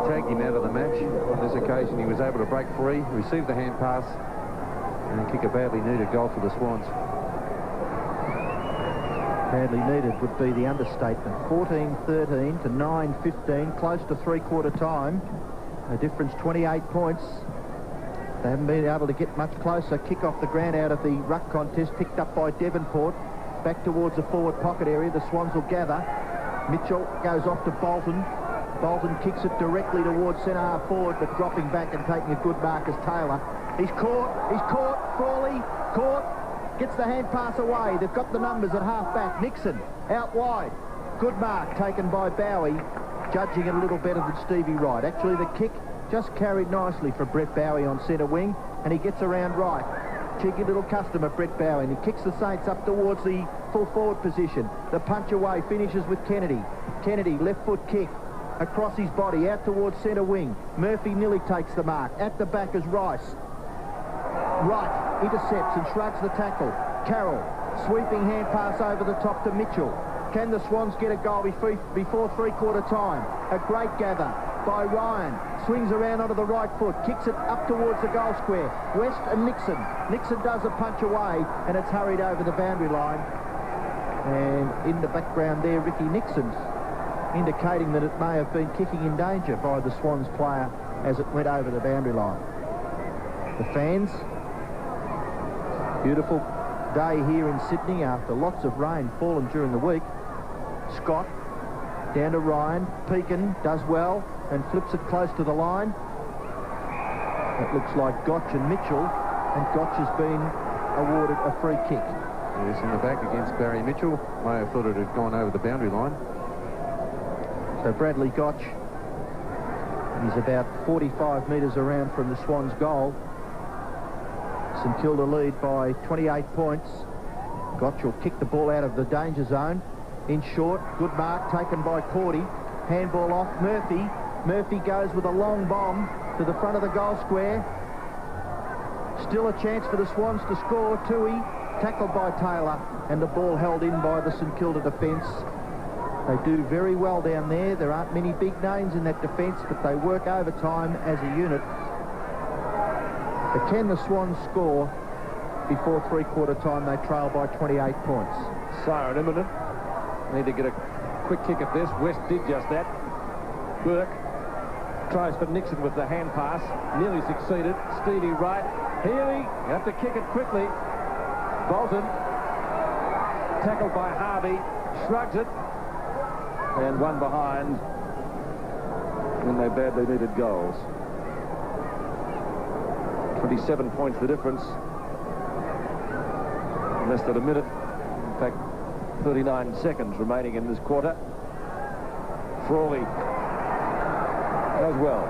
Tagged him out of the match. On this occasion, he was able to break free, receive the hand pass, and kick a badly needed goal for the Swans. Badly needed would be the understatement. 14-13 to 9-15, close to three-quarter time. A difference 28 points. They haven't been able to get much closer. Kick off the ground out of the ruck contest, picked up by Devonport. Back towards the forward pocket area. The Swans will gather. Mitchell goes off to Bolton. Bolton kicks it directly towards centre-half forward, but dropping back and taking a good mark as Taylor. He's caught. Frawley, caught. Gets the hand pass away. They've got the numbers at half-back. Nixon, out wide. Good mark taken by Bowie, judging it a little better than Stevie Wright. Actually, the kick just carried nicely for Brett Bowie on centre wing, and he gets around right. Cheeky little customer, Brett Bowie, and he kicks the Saints up towards the full forward position. The punch away finishes with Kennedy. Kennedy, left foot kick across his body, out towards centre wing. Murphy nearly takes the mark. At the back is Rice. Wright intercepts and shrugs the tackle. Carroll, sweeping hand pass over the top to Mitchell. Can the Swans get a goal before three-quarter time? A great gather by Ryan. Swings around onto the right foot, kicks it up towards the goal square. West and Nixon. Nixon does a punch away, and it's hurried over the boundary line. And in the background there, Ricky Nixon's indicating that it may have been kicking in danger by the Swans player as it went over the boundary line. The fans, beautiful day here in Sydney after lots of rain fallen during the week. Scott down to Ryan. Pekin does well and flips it close to the line. It looks like Gotch and Mitchell, and Gotch has been awarded a free kick. Yes, in the back against Barry Mitchell. May have thought it had gone over the boundary line. So Bradley Gotch is about 45 metres around from the Swans' goal. St Kilda lead by 28 points. Gotch will kick the ball out of the danger zone. In short, good mark taken by Cordy. Handball off Murphy. Murphy goes with a long bomb to the front of the goal square. Still a chance for the Swans to score. Tui tackled by Taylor, and the ball held in by the St Kilda defence. They do very well down there. There aren't many big names in that defence, but they work overtime as a unit. But can the Swans score before three-quarter time? They trail by 28 points. Siren imminent. Need to get a quick kick at this. West did just that. Burke tries for Nixon with the hand pass. Nearly succeeded. Stevie Wright. Healy, you have to kick it quickly. Bolton, tackled by Harvey, shrugs it, and one behind when they badly needed goals. 27 points the difference. Less than a minute. In fact, 39 seconds remaining in this quarter. Frawley does well.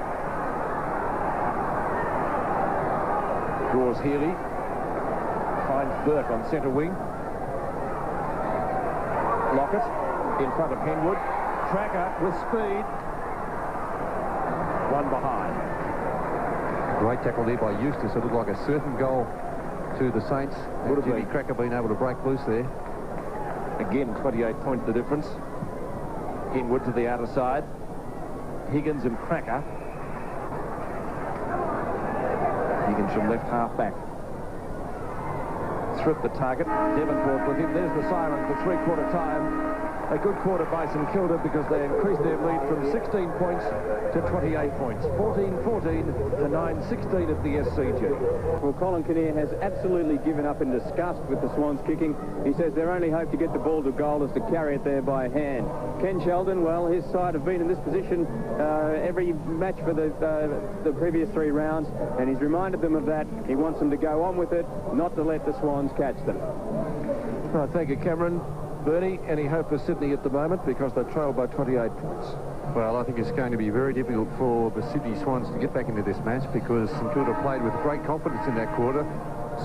Draws Healy. Finds Burke on centre wing. Lockett in front of Henwood. Tracker with speed. One behind. Great tackle there by Eustace. It looked like a certain goal to the Saints. Would have Jimmy been. Cracker being able to break loose there. Again, 28 points the difference. Henwood to the outer side. Higgins and Cracker. Higgins from left half back. Thrift the target. Devonport with him. There's the siren for three-quarter time. A good quarter by St Kilda because they increased their lead from 16 points to 28 points. 14-14 to 9-16 at the SCG. Well, Colin Kinnear has absolutely given up in disgust with the Swans kicking. He says their only hope to get the ball to goal is to carry it there by hand. Ken Sheldon, well, his side have been in this position every match for the previous three rounds, and he's reminded them of that. He wants them to go on with it, not to let the Swans catch them. Oh, thank you, Cameron. Bernie, any hope for Sydney at the moment because they trail by 28 points? Well, I think it's going to be very difficult for the Sydney Swans to get back into this match because St Kilda played with great confidence in that quarter.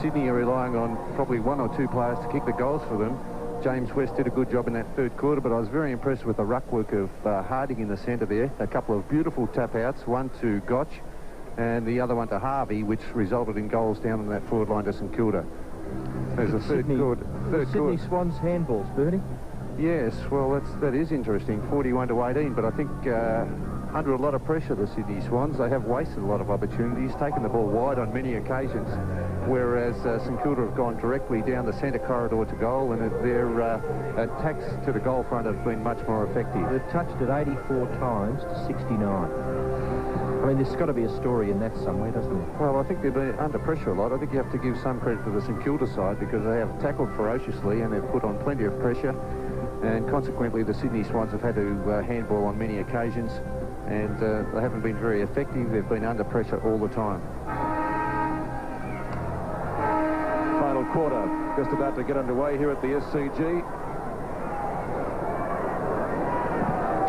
Sydney are relying on probably one or two players to kick the goals for them. James West did a good job in that third quarter, but I was very impressed with the ruck work of Harding in the centre there. A couple of beautiful tap-outs, one to Gotch and the other one to Harvey, which resulted in goals down on that forward line to St Kilda. There's a third quarter. Sydney Swans handballs, Bernie. Yes, well, that is interesting. 41-18, but I think under a lot of pressure, the Sydney Swans, they have wasted a lot of opportunities, taken the ball wide on many occasions, whereas St Kilda have gone directly down the centre corridor to goal, and their attacks to the goal front have been much more effective. They've touched it 84 times to 69. I mean, there's got to be a story in that somewhere, doesn't there? Well, I think they've been under pressure a lot. I think you have to give some credit to the St Kilda side because they have tackled ferociously and they've put on plenty of pressure. And consequently, the Sydney Swans have had to handball on many occasions, and they haven't been very effective. They've been under pressure all the time. Final quarter, just about to get underway here at the SCG.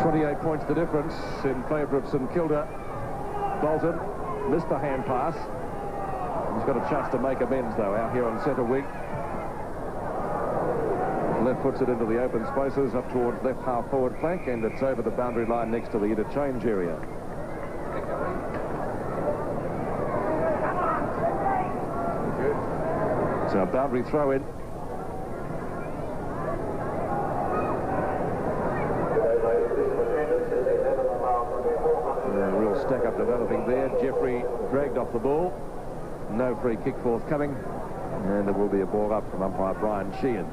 28 points the difference in favour of St Kilda. Bolton missed the hand pass. He's got a chance to make amends, though, out here on centre wing. Left puts it into the open spaces up towards left half forward flank, and it's over the boundary line next to the interchange area. So a boundary throw in. A real stack up developing there. Jeffrey dragged off the ball. No free kick forthcoming. And there will be a ball up from umpire Brian Sheehan.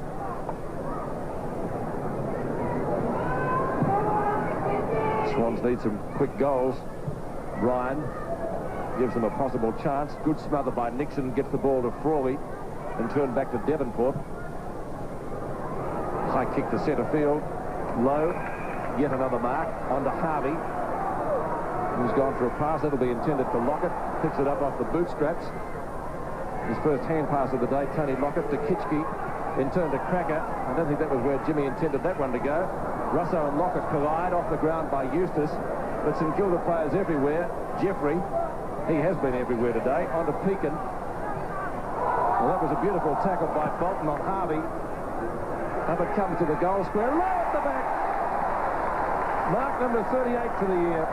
Swans need some quick goals. Ryan gives them a possible chance. Good smother by Nixon, gets the ball to Frawley and turned back to Devonport. High kick to centre field. Low. Yet another mark. On to Harvey, who's gone for a pass. It'll be intended for Lockett. Picks it up off the bootstraps. His first hand pass of the day, Tony Lockett to Kitchke. In turn to Cracker. I don't think that was where Jimmy intended that one to go. Russo and Lockett collide off the ground by Eustace. But St Kilda players everywhere. Jeffrey, he has been everywhere today. On to Pekin. Well, that was a beautiful tackle by Bolton on Harvey. Up it comes to the goal square. Low at the back. Mark number 38 for the year.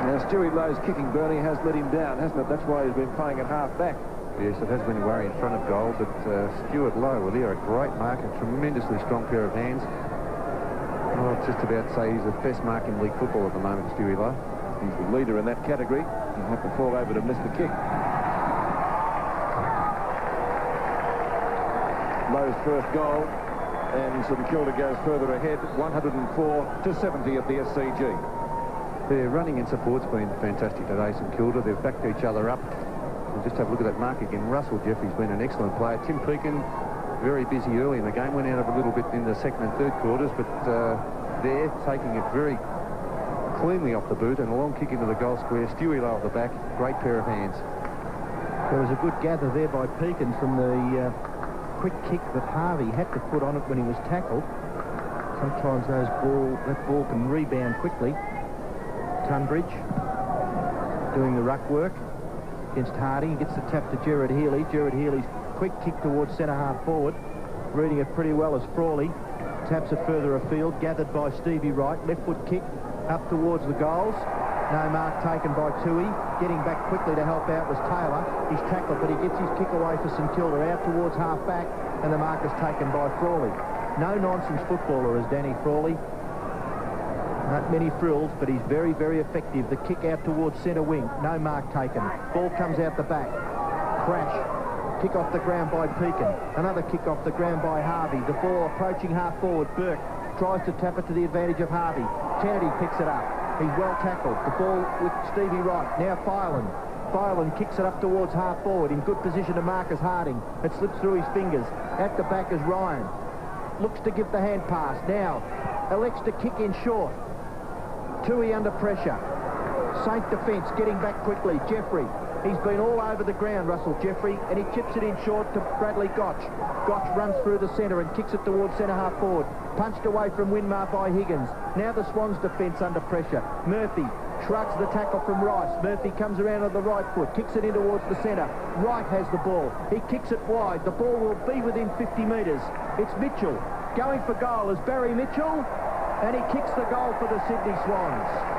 Now, Stewie Lowe's kicking, Bernie, has let him down, hasn't it? That's why he's been playing at half back. Yes, it has been a worry in front of goal, but Stuart Lowe, well, they're a great mark, a tremendously strong pair of hands. I'll just about say he's the best mark in league football at the moment, Stewie Lowe. He's the leader in that category. He'll have to fall over to miss the kick. Lowe's first goal, and St Kilda goes further ahead, 104-70 at the SCG. Their running and support's been fantastic today, St Kilda. They've backed each other up. And just have a look at that mark again. Russell Jeffrey's been an excellent player. Tim Pekin, very busy early in the game, went out of a little bit in the second and third quarters, but they're taking it very cleanly off the boot, and a long kick into the goal square. Stewie Lowe at the back, great pair of hands. There was a good gather there by Pekin from the quick kick that Harvey had to put on it when he was tackled. Sometimes that ball can rebound quickly. Tunbridge doing the ruck work against Hardy. He gets the tap to Gerard Healy. Gerard Healy's quick kick towards centre half forward. Reading it pretty well as Frawley taps it further afield. Gathered by Stevie Wright. Left foot kick up towards the goals. No mark taken by Tui. Getting back quickly to help out was Taylor. He's tackled, but he gets his kick away for St Kilda out towards half back, and the mark is taken by Frawley. No nonsense footballer is Danny Frawley. Not many frills, but he's very, very effective. The kick out towards centre wing. No mark taken. Ball comes out the back. Crash. Kick off the ground by Pekin. Another kick off the ground by Harvey. The ball approaching half forward. Burke tries to tap it to the advantage of Harvey. Kennedy picks it up. He's well tackled. The ball with Stevie Wright. Now Filan. Filan kicks it up towards half forward. In good position to Marcus Harding. It slips through his fingers. At the back is Ryan. Looks to give the hand pass. Now elects to kick in short. Tui under pressure. Saint defence getting back quickly. Jeffrey. He's been all over the ground, Russell Jeffrey, and he chips it in short to Bradley Gotch. Gotch runs through the centre and kicks it towards centre half forward. Punched away from Winmar by Higgins. Now the Swans defence under pressure. Murphy shrugs the tackle from Rice. Murphy comes around on the right foot, kicks it in towards the centre. Wright has the ball. He kicks it wide. The ball will be within 50 metres. It's Mitchell. Going for goal is Barry Mitchell, and he kicks the goal for the Sydney Swans.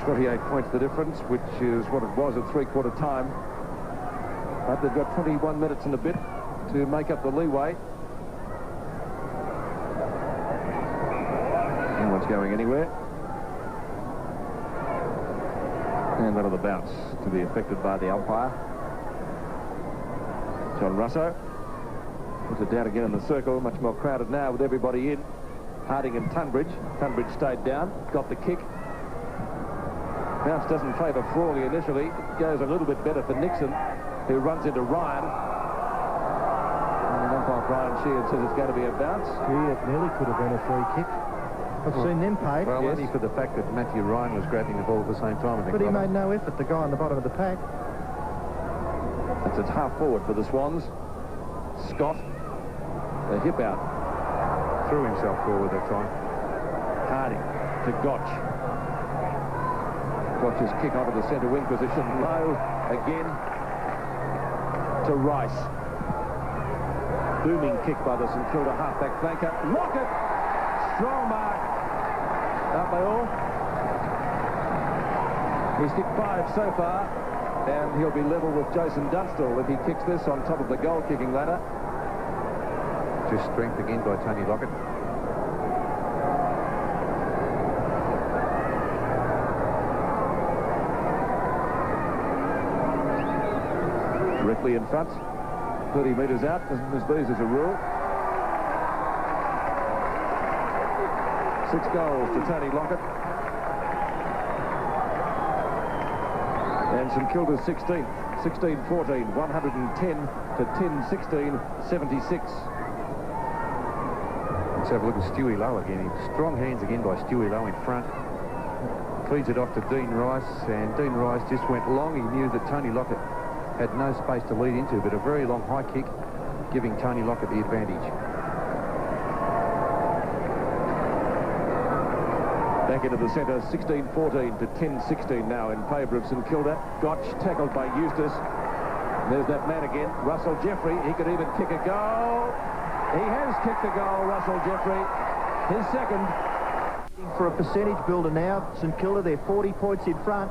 28 points the difference, which is what it was at three-quarter time. But they've got 21 minutes and a bit to make up the leeway. No one's going anywhere. And another bounce to be affected by the umpire. John Russo puts it down again in the circle, much more crowded now with everybody in. Harding and Tunbridge. Tunbridge stayed down, got the kick. Bounce doesn't favour Frawley initially. It goes a little bit better for Nixon, who runs into Ryan. And umpire Brian Sheehan says it's going to be a bounce. Yeah, it nearly could have been a free kick. I've seen them paid. Well, yes. only for the fact that Matthew Ryan was grabbing the ball at the same time, I think. But he made no effort, the guy on the bottom of the pack. It's at half forward for the Swans. Scott, a hip out. Threw himself forward that time. Harding to Gotch. Gotch's kick onto the centre wing position. Low again to Rice. Booming kick by the St Kilda halfback flanker. Lockett! Strong mark. Aren't they all? He's hit 5 so far, and he'll be level with Jason Dunstall if he kicks this on top of the goal-kicking ladder. Just strength again by Tony Lockett. Directly in front, 30 metres out, doesn't miss these as a rule. 6 goals to Tony Lockett. And St Kilda's 16th, 16-14, 110 to 10-16, 76. Let's have a look at Stewie Lowe again. Strong hands again by Stewie Lowe in front. Feeds it off to Dean Rice, and Dean Rice just went long. He knew that Tony Lockett had no space to lead into, but a very long high kick giving Tony Lockett the advantage. Back into the centre, 16-14 to 10-16 now in favour of St Kilda. Gotch tackled by Eustace. There's that man again, Russell Jeffrey. He could even kick a goal. He has kicked a goal, Russell Jeffrey. His second. For a percentage builder now, St Kilda, they're 40 points in front.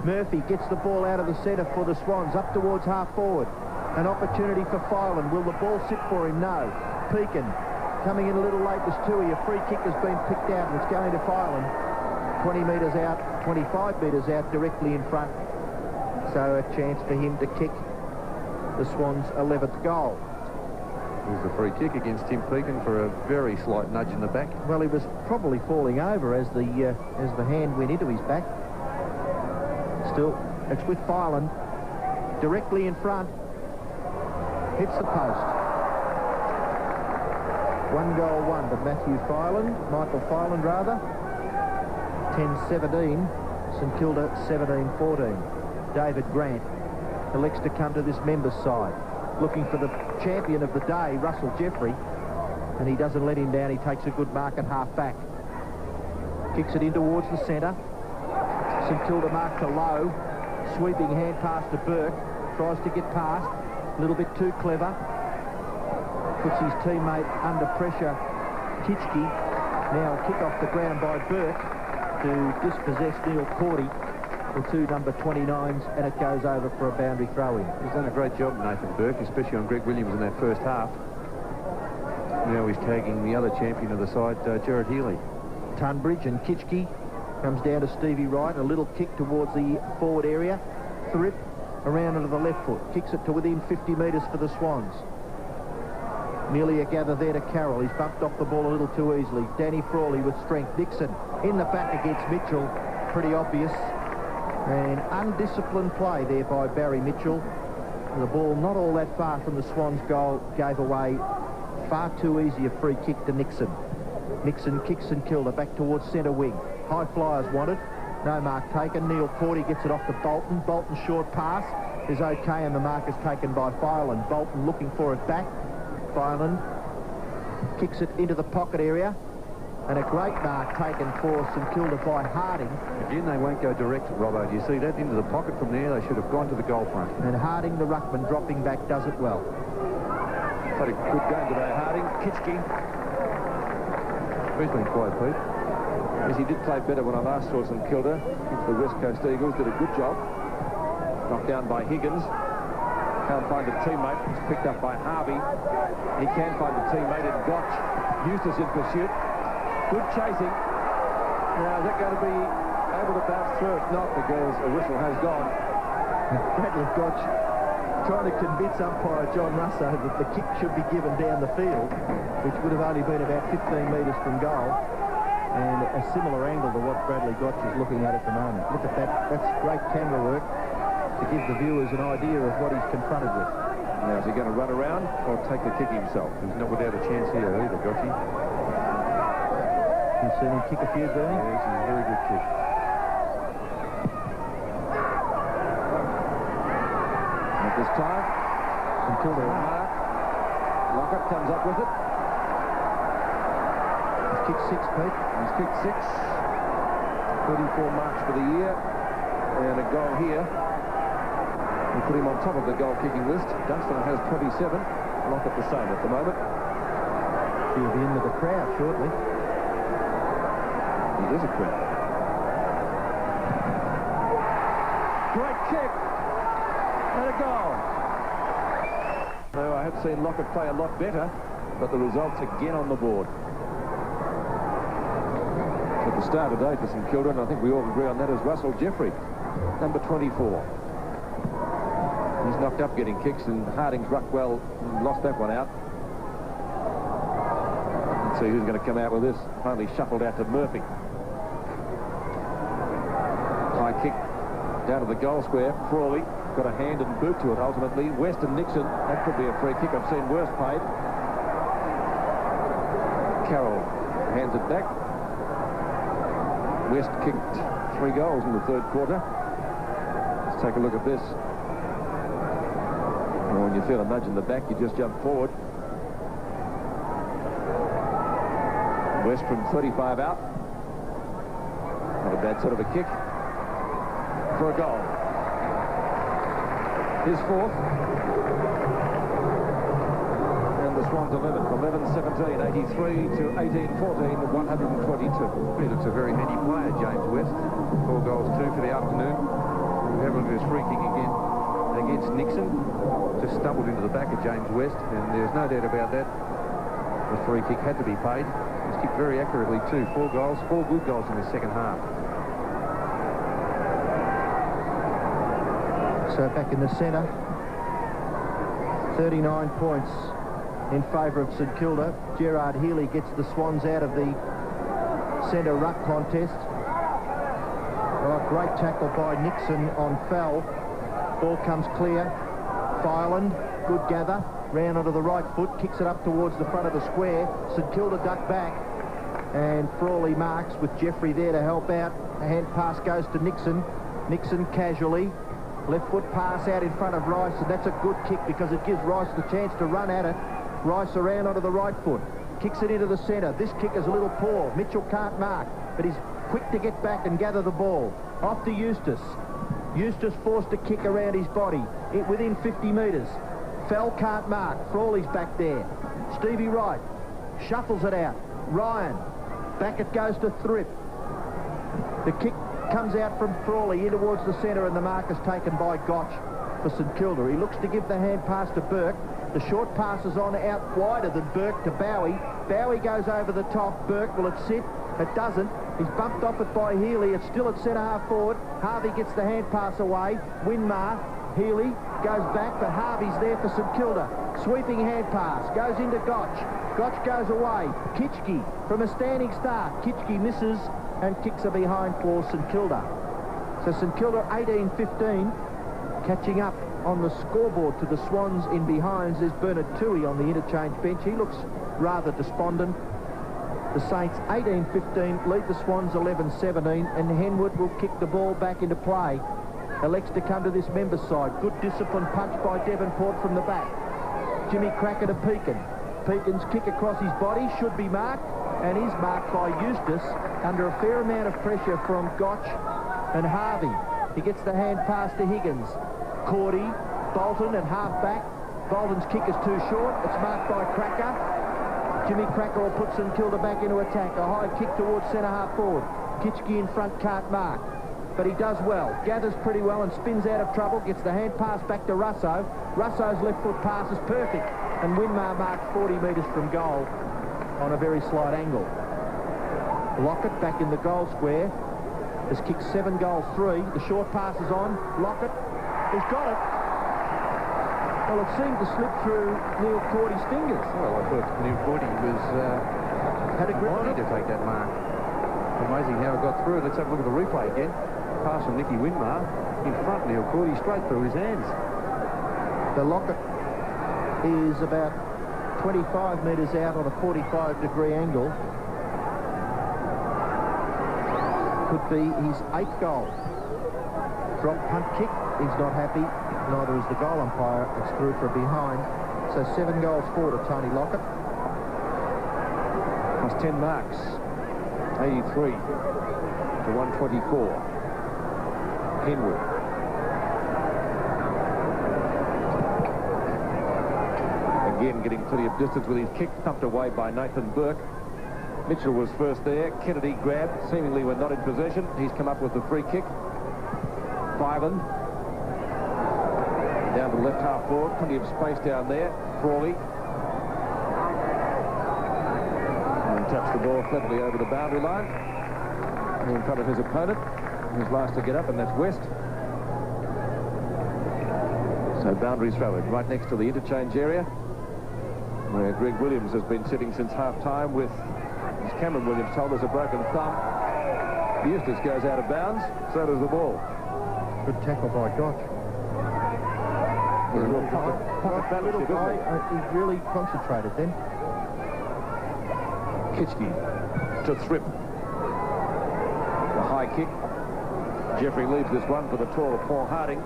Murphy gets the ball out of the centre for the Swans, up towards half forward. An opportunity for Filan. Will the ball sit for him? No. Pekin coming in a little late was Tui. A free kick has been picked out and it's going to Filan. 20 metres out, 25 metres out, directly in front. So a chance for him to kick the Swans' 11th goal. Here's the free kick against Tim Pekin for a very slight nudge in the back. Well, he was probably falling over as the hand went into his back. Still, it's with Filan. Directly in front. Hits the post. 1-1 to Matthew Filan, Michael Filan rather. 10-17, St Kilda 17-14. David Grant elects to come to this members' side. Looking for the champion of the day, Russell Jeffrey, and he doesn't let him down. He takes a good mark at half back. Kicks it in towards the centre. St Kilda mark to Lowe. Sweeping hand pass to Burke. Tries to get past. A little bit too clever. Puts his teammate under pressure. Kitschke. Now a kick off the ground by Burke to dispossess Neil Cordy, the 2 number 29s, and it goes over for a boundary throw-in. He's done a great job, Nathan Burke, especially on Greg Williams in that first half. Now he's tagging the other champion of the side, Gerard Healy. Tunbridge and Kitschke comes down to Stevie Wright. A little kick towards the forward area. Thrip around into the left foot. Kicks it to within 50 metres for the Swans. Nearly a gather there to Carroll. He's bumped off the ball a little too easily. Danny Frawley with strength. Nixon in the back against Mitchell. Pretty obvious. And undisciplined play there by Barry Mitchell. The ball not all that far from the Swans' goal. Gave away far too easy a free kick to Nixon. Nixon kicks St Kilda back towards centre wing. High flyers wanted. No mark taken. Neil Cordy gets it off to Bolton. Bolton's short pass is okay, and the mark is taken by Filan. Bolton looking for it back. Filan kicks it into the pocket area, and a great mark taken for St Kilda by Harding. Again, they won't go direct, Robbo. Do you see that? Into the pocket from there, they should have gone to the goal front. And Harding, the ruckman, dropping back, does it well. Had a good game today, Harding. Kitschke. He's been quiet, Pete. Yes, he did play better when I last saw St Kilda. The West Coast Eagles did a good job. Knocked down by Higgins. Can't find a teammate. It's picked up by Harvey. He can find a teammate in Gotch. Eustace in pursuit. Good chasing. Now, is that going to be able to bounce through? If not, because a whistle has gone. Bradley Gotch trying to convince umpire John Russo that the kick should be given down the field, which would have only been about 15 metres from goal, and a similar angle to what Bradley Gotch is looking at the moment. Look at that. That's great camera work to give the viewers an idea of what he's confronted with. Now, is he going to run around or take the kick himself? He's not without a chance here either, Gotchy. You've seen him kick a few, Bernie? Yes, he's a very good kick. At this time, until the mark, Lockett comes up with it. He's kicked 6, Pete. He's kicked 6. 34 marks for the year. And a goal here. We put him on top of the goal-kicking list. Dunstan has 27. Lockett the same at the moment. He'll be in with the crowd shortly. He is a crowd. Great kick. And a goal. No, I have seen Lockett play a lot better, but the results again on the board. At the start of the day for St Kilda, and I think we all agree on that, is Russell Jeffrey, number 24. He's knocked up getting kicks, and Harding's rucked well and lost that one out. Let's see who's going to come out with this. Finally shuffled out to Murphy. High kick down to the goal square. Frawley got a hand and boot to it ultimately. West and Nixon, that could be a free kick. I've seen worse paid. Carroll hands it back. West kicked 3 goals in the 3rd quarter. Let's take a look at this. When you feel a nudge in the back, you just jump forward. West from 35 out. Not a bad sort of a kick for a goal. His 4th. And the Swans 11. 11-17, 83 to 18-14, 122. He looks a very handy player, James West. 4 goals, 2 for the afternoon. We have a look at his free kick again against Nixon. Just stumbled into the back of James West, and there's no doubt about that. The free kick had to be paid. He's kicked very accurately too. 4 goals, 4 good goals in the second half. So back in the centre, 39 points in favour of St Kilda. Gerard Healy gets the Swans out of the centre ruck contest. Oh, great tackle by Nixon on Fell. Ball comes clear. Fireland, good gather, round onto the right foot, kicks it up towards the front of the square. St Kilda duck back, and Frawley marks with Jeffrey there to help out. A hand pass goes to Nixon. Nixon casually, left foot pass out in front of Rice, and that's a good kick because it gives Rice the chance to run at it. Rice around onto the right foot, kicks it into the centre. This kick is a little poor. Mitchell can't mark, but he's quick to get back and gather the ball. Off to Eustace. Eustace forced to kick around his body, within 50 metres. Fell can't mark. Frawley's back there. Stevie Wright shuffles it out. Ryan, back it goes to Thripp. The kick comes out from Frawley in towards the centre, and the mark is taken by Gotch for St Kilda. He looks to give the hand pass to Burke. The short pass is on out wider than Burke to Bowie. Bowie goes over the top. Burke, will it sit? It doesn't. He's bumped off it by Healy. It's still at centre-half forward. Harvey gets the hand pass away. Winmar, Healy goes back, but Harvey's there for St Kilda. Sweeping hand pass. Goes into Gotch. Gotch goes away. Kitchke from a standing start. Kitchke misses and kicks are behind for St Kilda. So St Kilda 18-15, catching up on the scoreboard to the Swans in behinds. There's Bernard Toohey on the interchange bench. He looks rather despondent. The Saints 18-15 lead the Swans 11-17, and Henwood will kick the ball back into play. Elects to come to this member side. Good disciplined punch by Devonport from the back. Jimmy Cracker to Pekin. Pekin's kick across his body should be marked, and is marked by Eustace under a fair amount of pressure from Gotch and Harvey. He gets the hand pass to Higgins. Cordy, Bolton at half back. Bolton's kick is too short. It's marked by Cracker. Jimmy Cracker will put St Kilda back into attack. A high kick towards centre-half forward. Kitchke in front can't mark, but he does well. Gathers pretty well and spins out of trouble. Gets the hand pass back to Russo. Russo's left foot pass is perfect, and Winmar marks 40 metres from goal on a very slight angle. Lockett back in the goal square. Has kicked 7 goals, 3. The short pass is on. Lockett has got it. Well, it seemed to slip through Neil Cordy's fingers. Well, I thought Neil Cordy was Had a grip on it. to take that mark. Amazing how it got through. Let's have a look at the replay again. Pass from Nicky Winmar in front. Neil Cordy straight through his hands. The Lockett is about 25 metres out on a 45-degree angle. Could be his 8th goal. Drop punt kick. He's not happy. Neither is the goal umpire. It's through for behind. So 7 goals for to Tony Lockett. Plus 10 marks. 83 to 124. Henwood. Again getting plenty of distance with his kick, thumped away by Nathan Burke. Mitchell was first there. Kennedy grabbed. Seemingly were not in possession. He's come up with the free kick. Fiven. Down to the left half forward. Plenty of space down there. Frawley. And taps the ball cleverly over the boundary line. In front of his opponent. Who's last to get up, and that's West. So boundary throw it right next to the interchange area, where Greg Williams has been sitting since half-time with, as Cameron Williams told us, a broken thumb. Eustace goes out of bounds, so does the ball. Good tackle by Gotch. He's a real pocket Little guy, he's really concentrated then. Kitschke to Thrip. The high kick. Jeffrey leaves this one for the taller Paul Harding.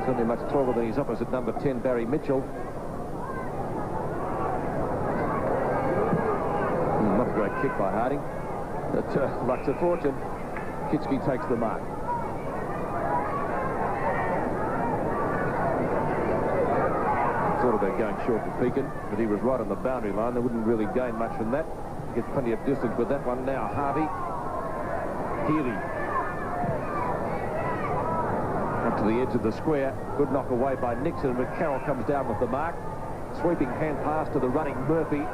Certainly much taller than his opposite number 10, Barry Mitchell. Not a great kick by Harding. But luck's a fortune. Kitschke takes the mark. Thought about going short to Pekin, but he was right on the boundary line. They wouldn't really gain much from that. Gets plenty of distance with that one now. Harvey. Healy. Up to the edge of the square. Good knock away by Nixon. McCarroll comes down with the mark. Sweeping hand pass to the running Murphy.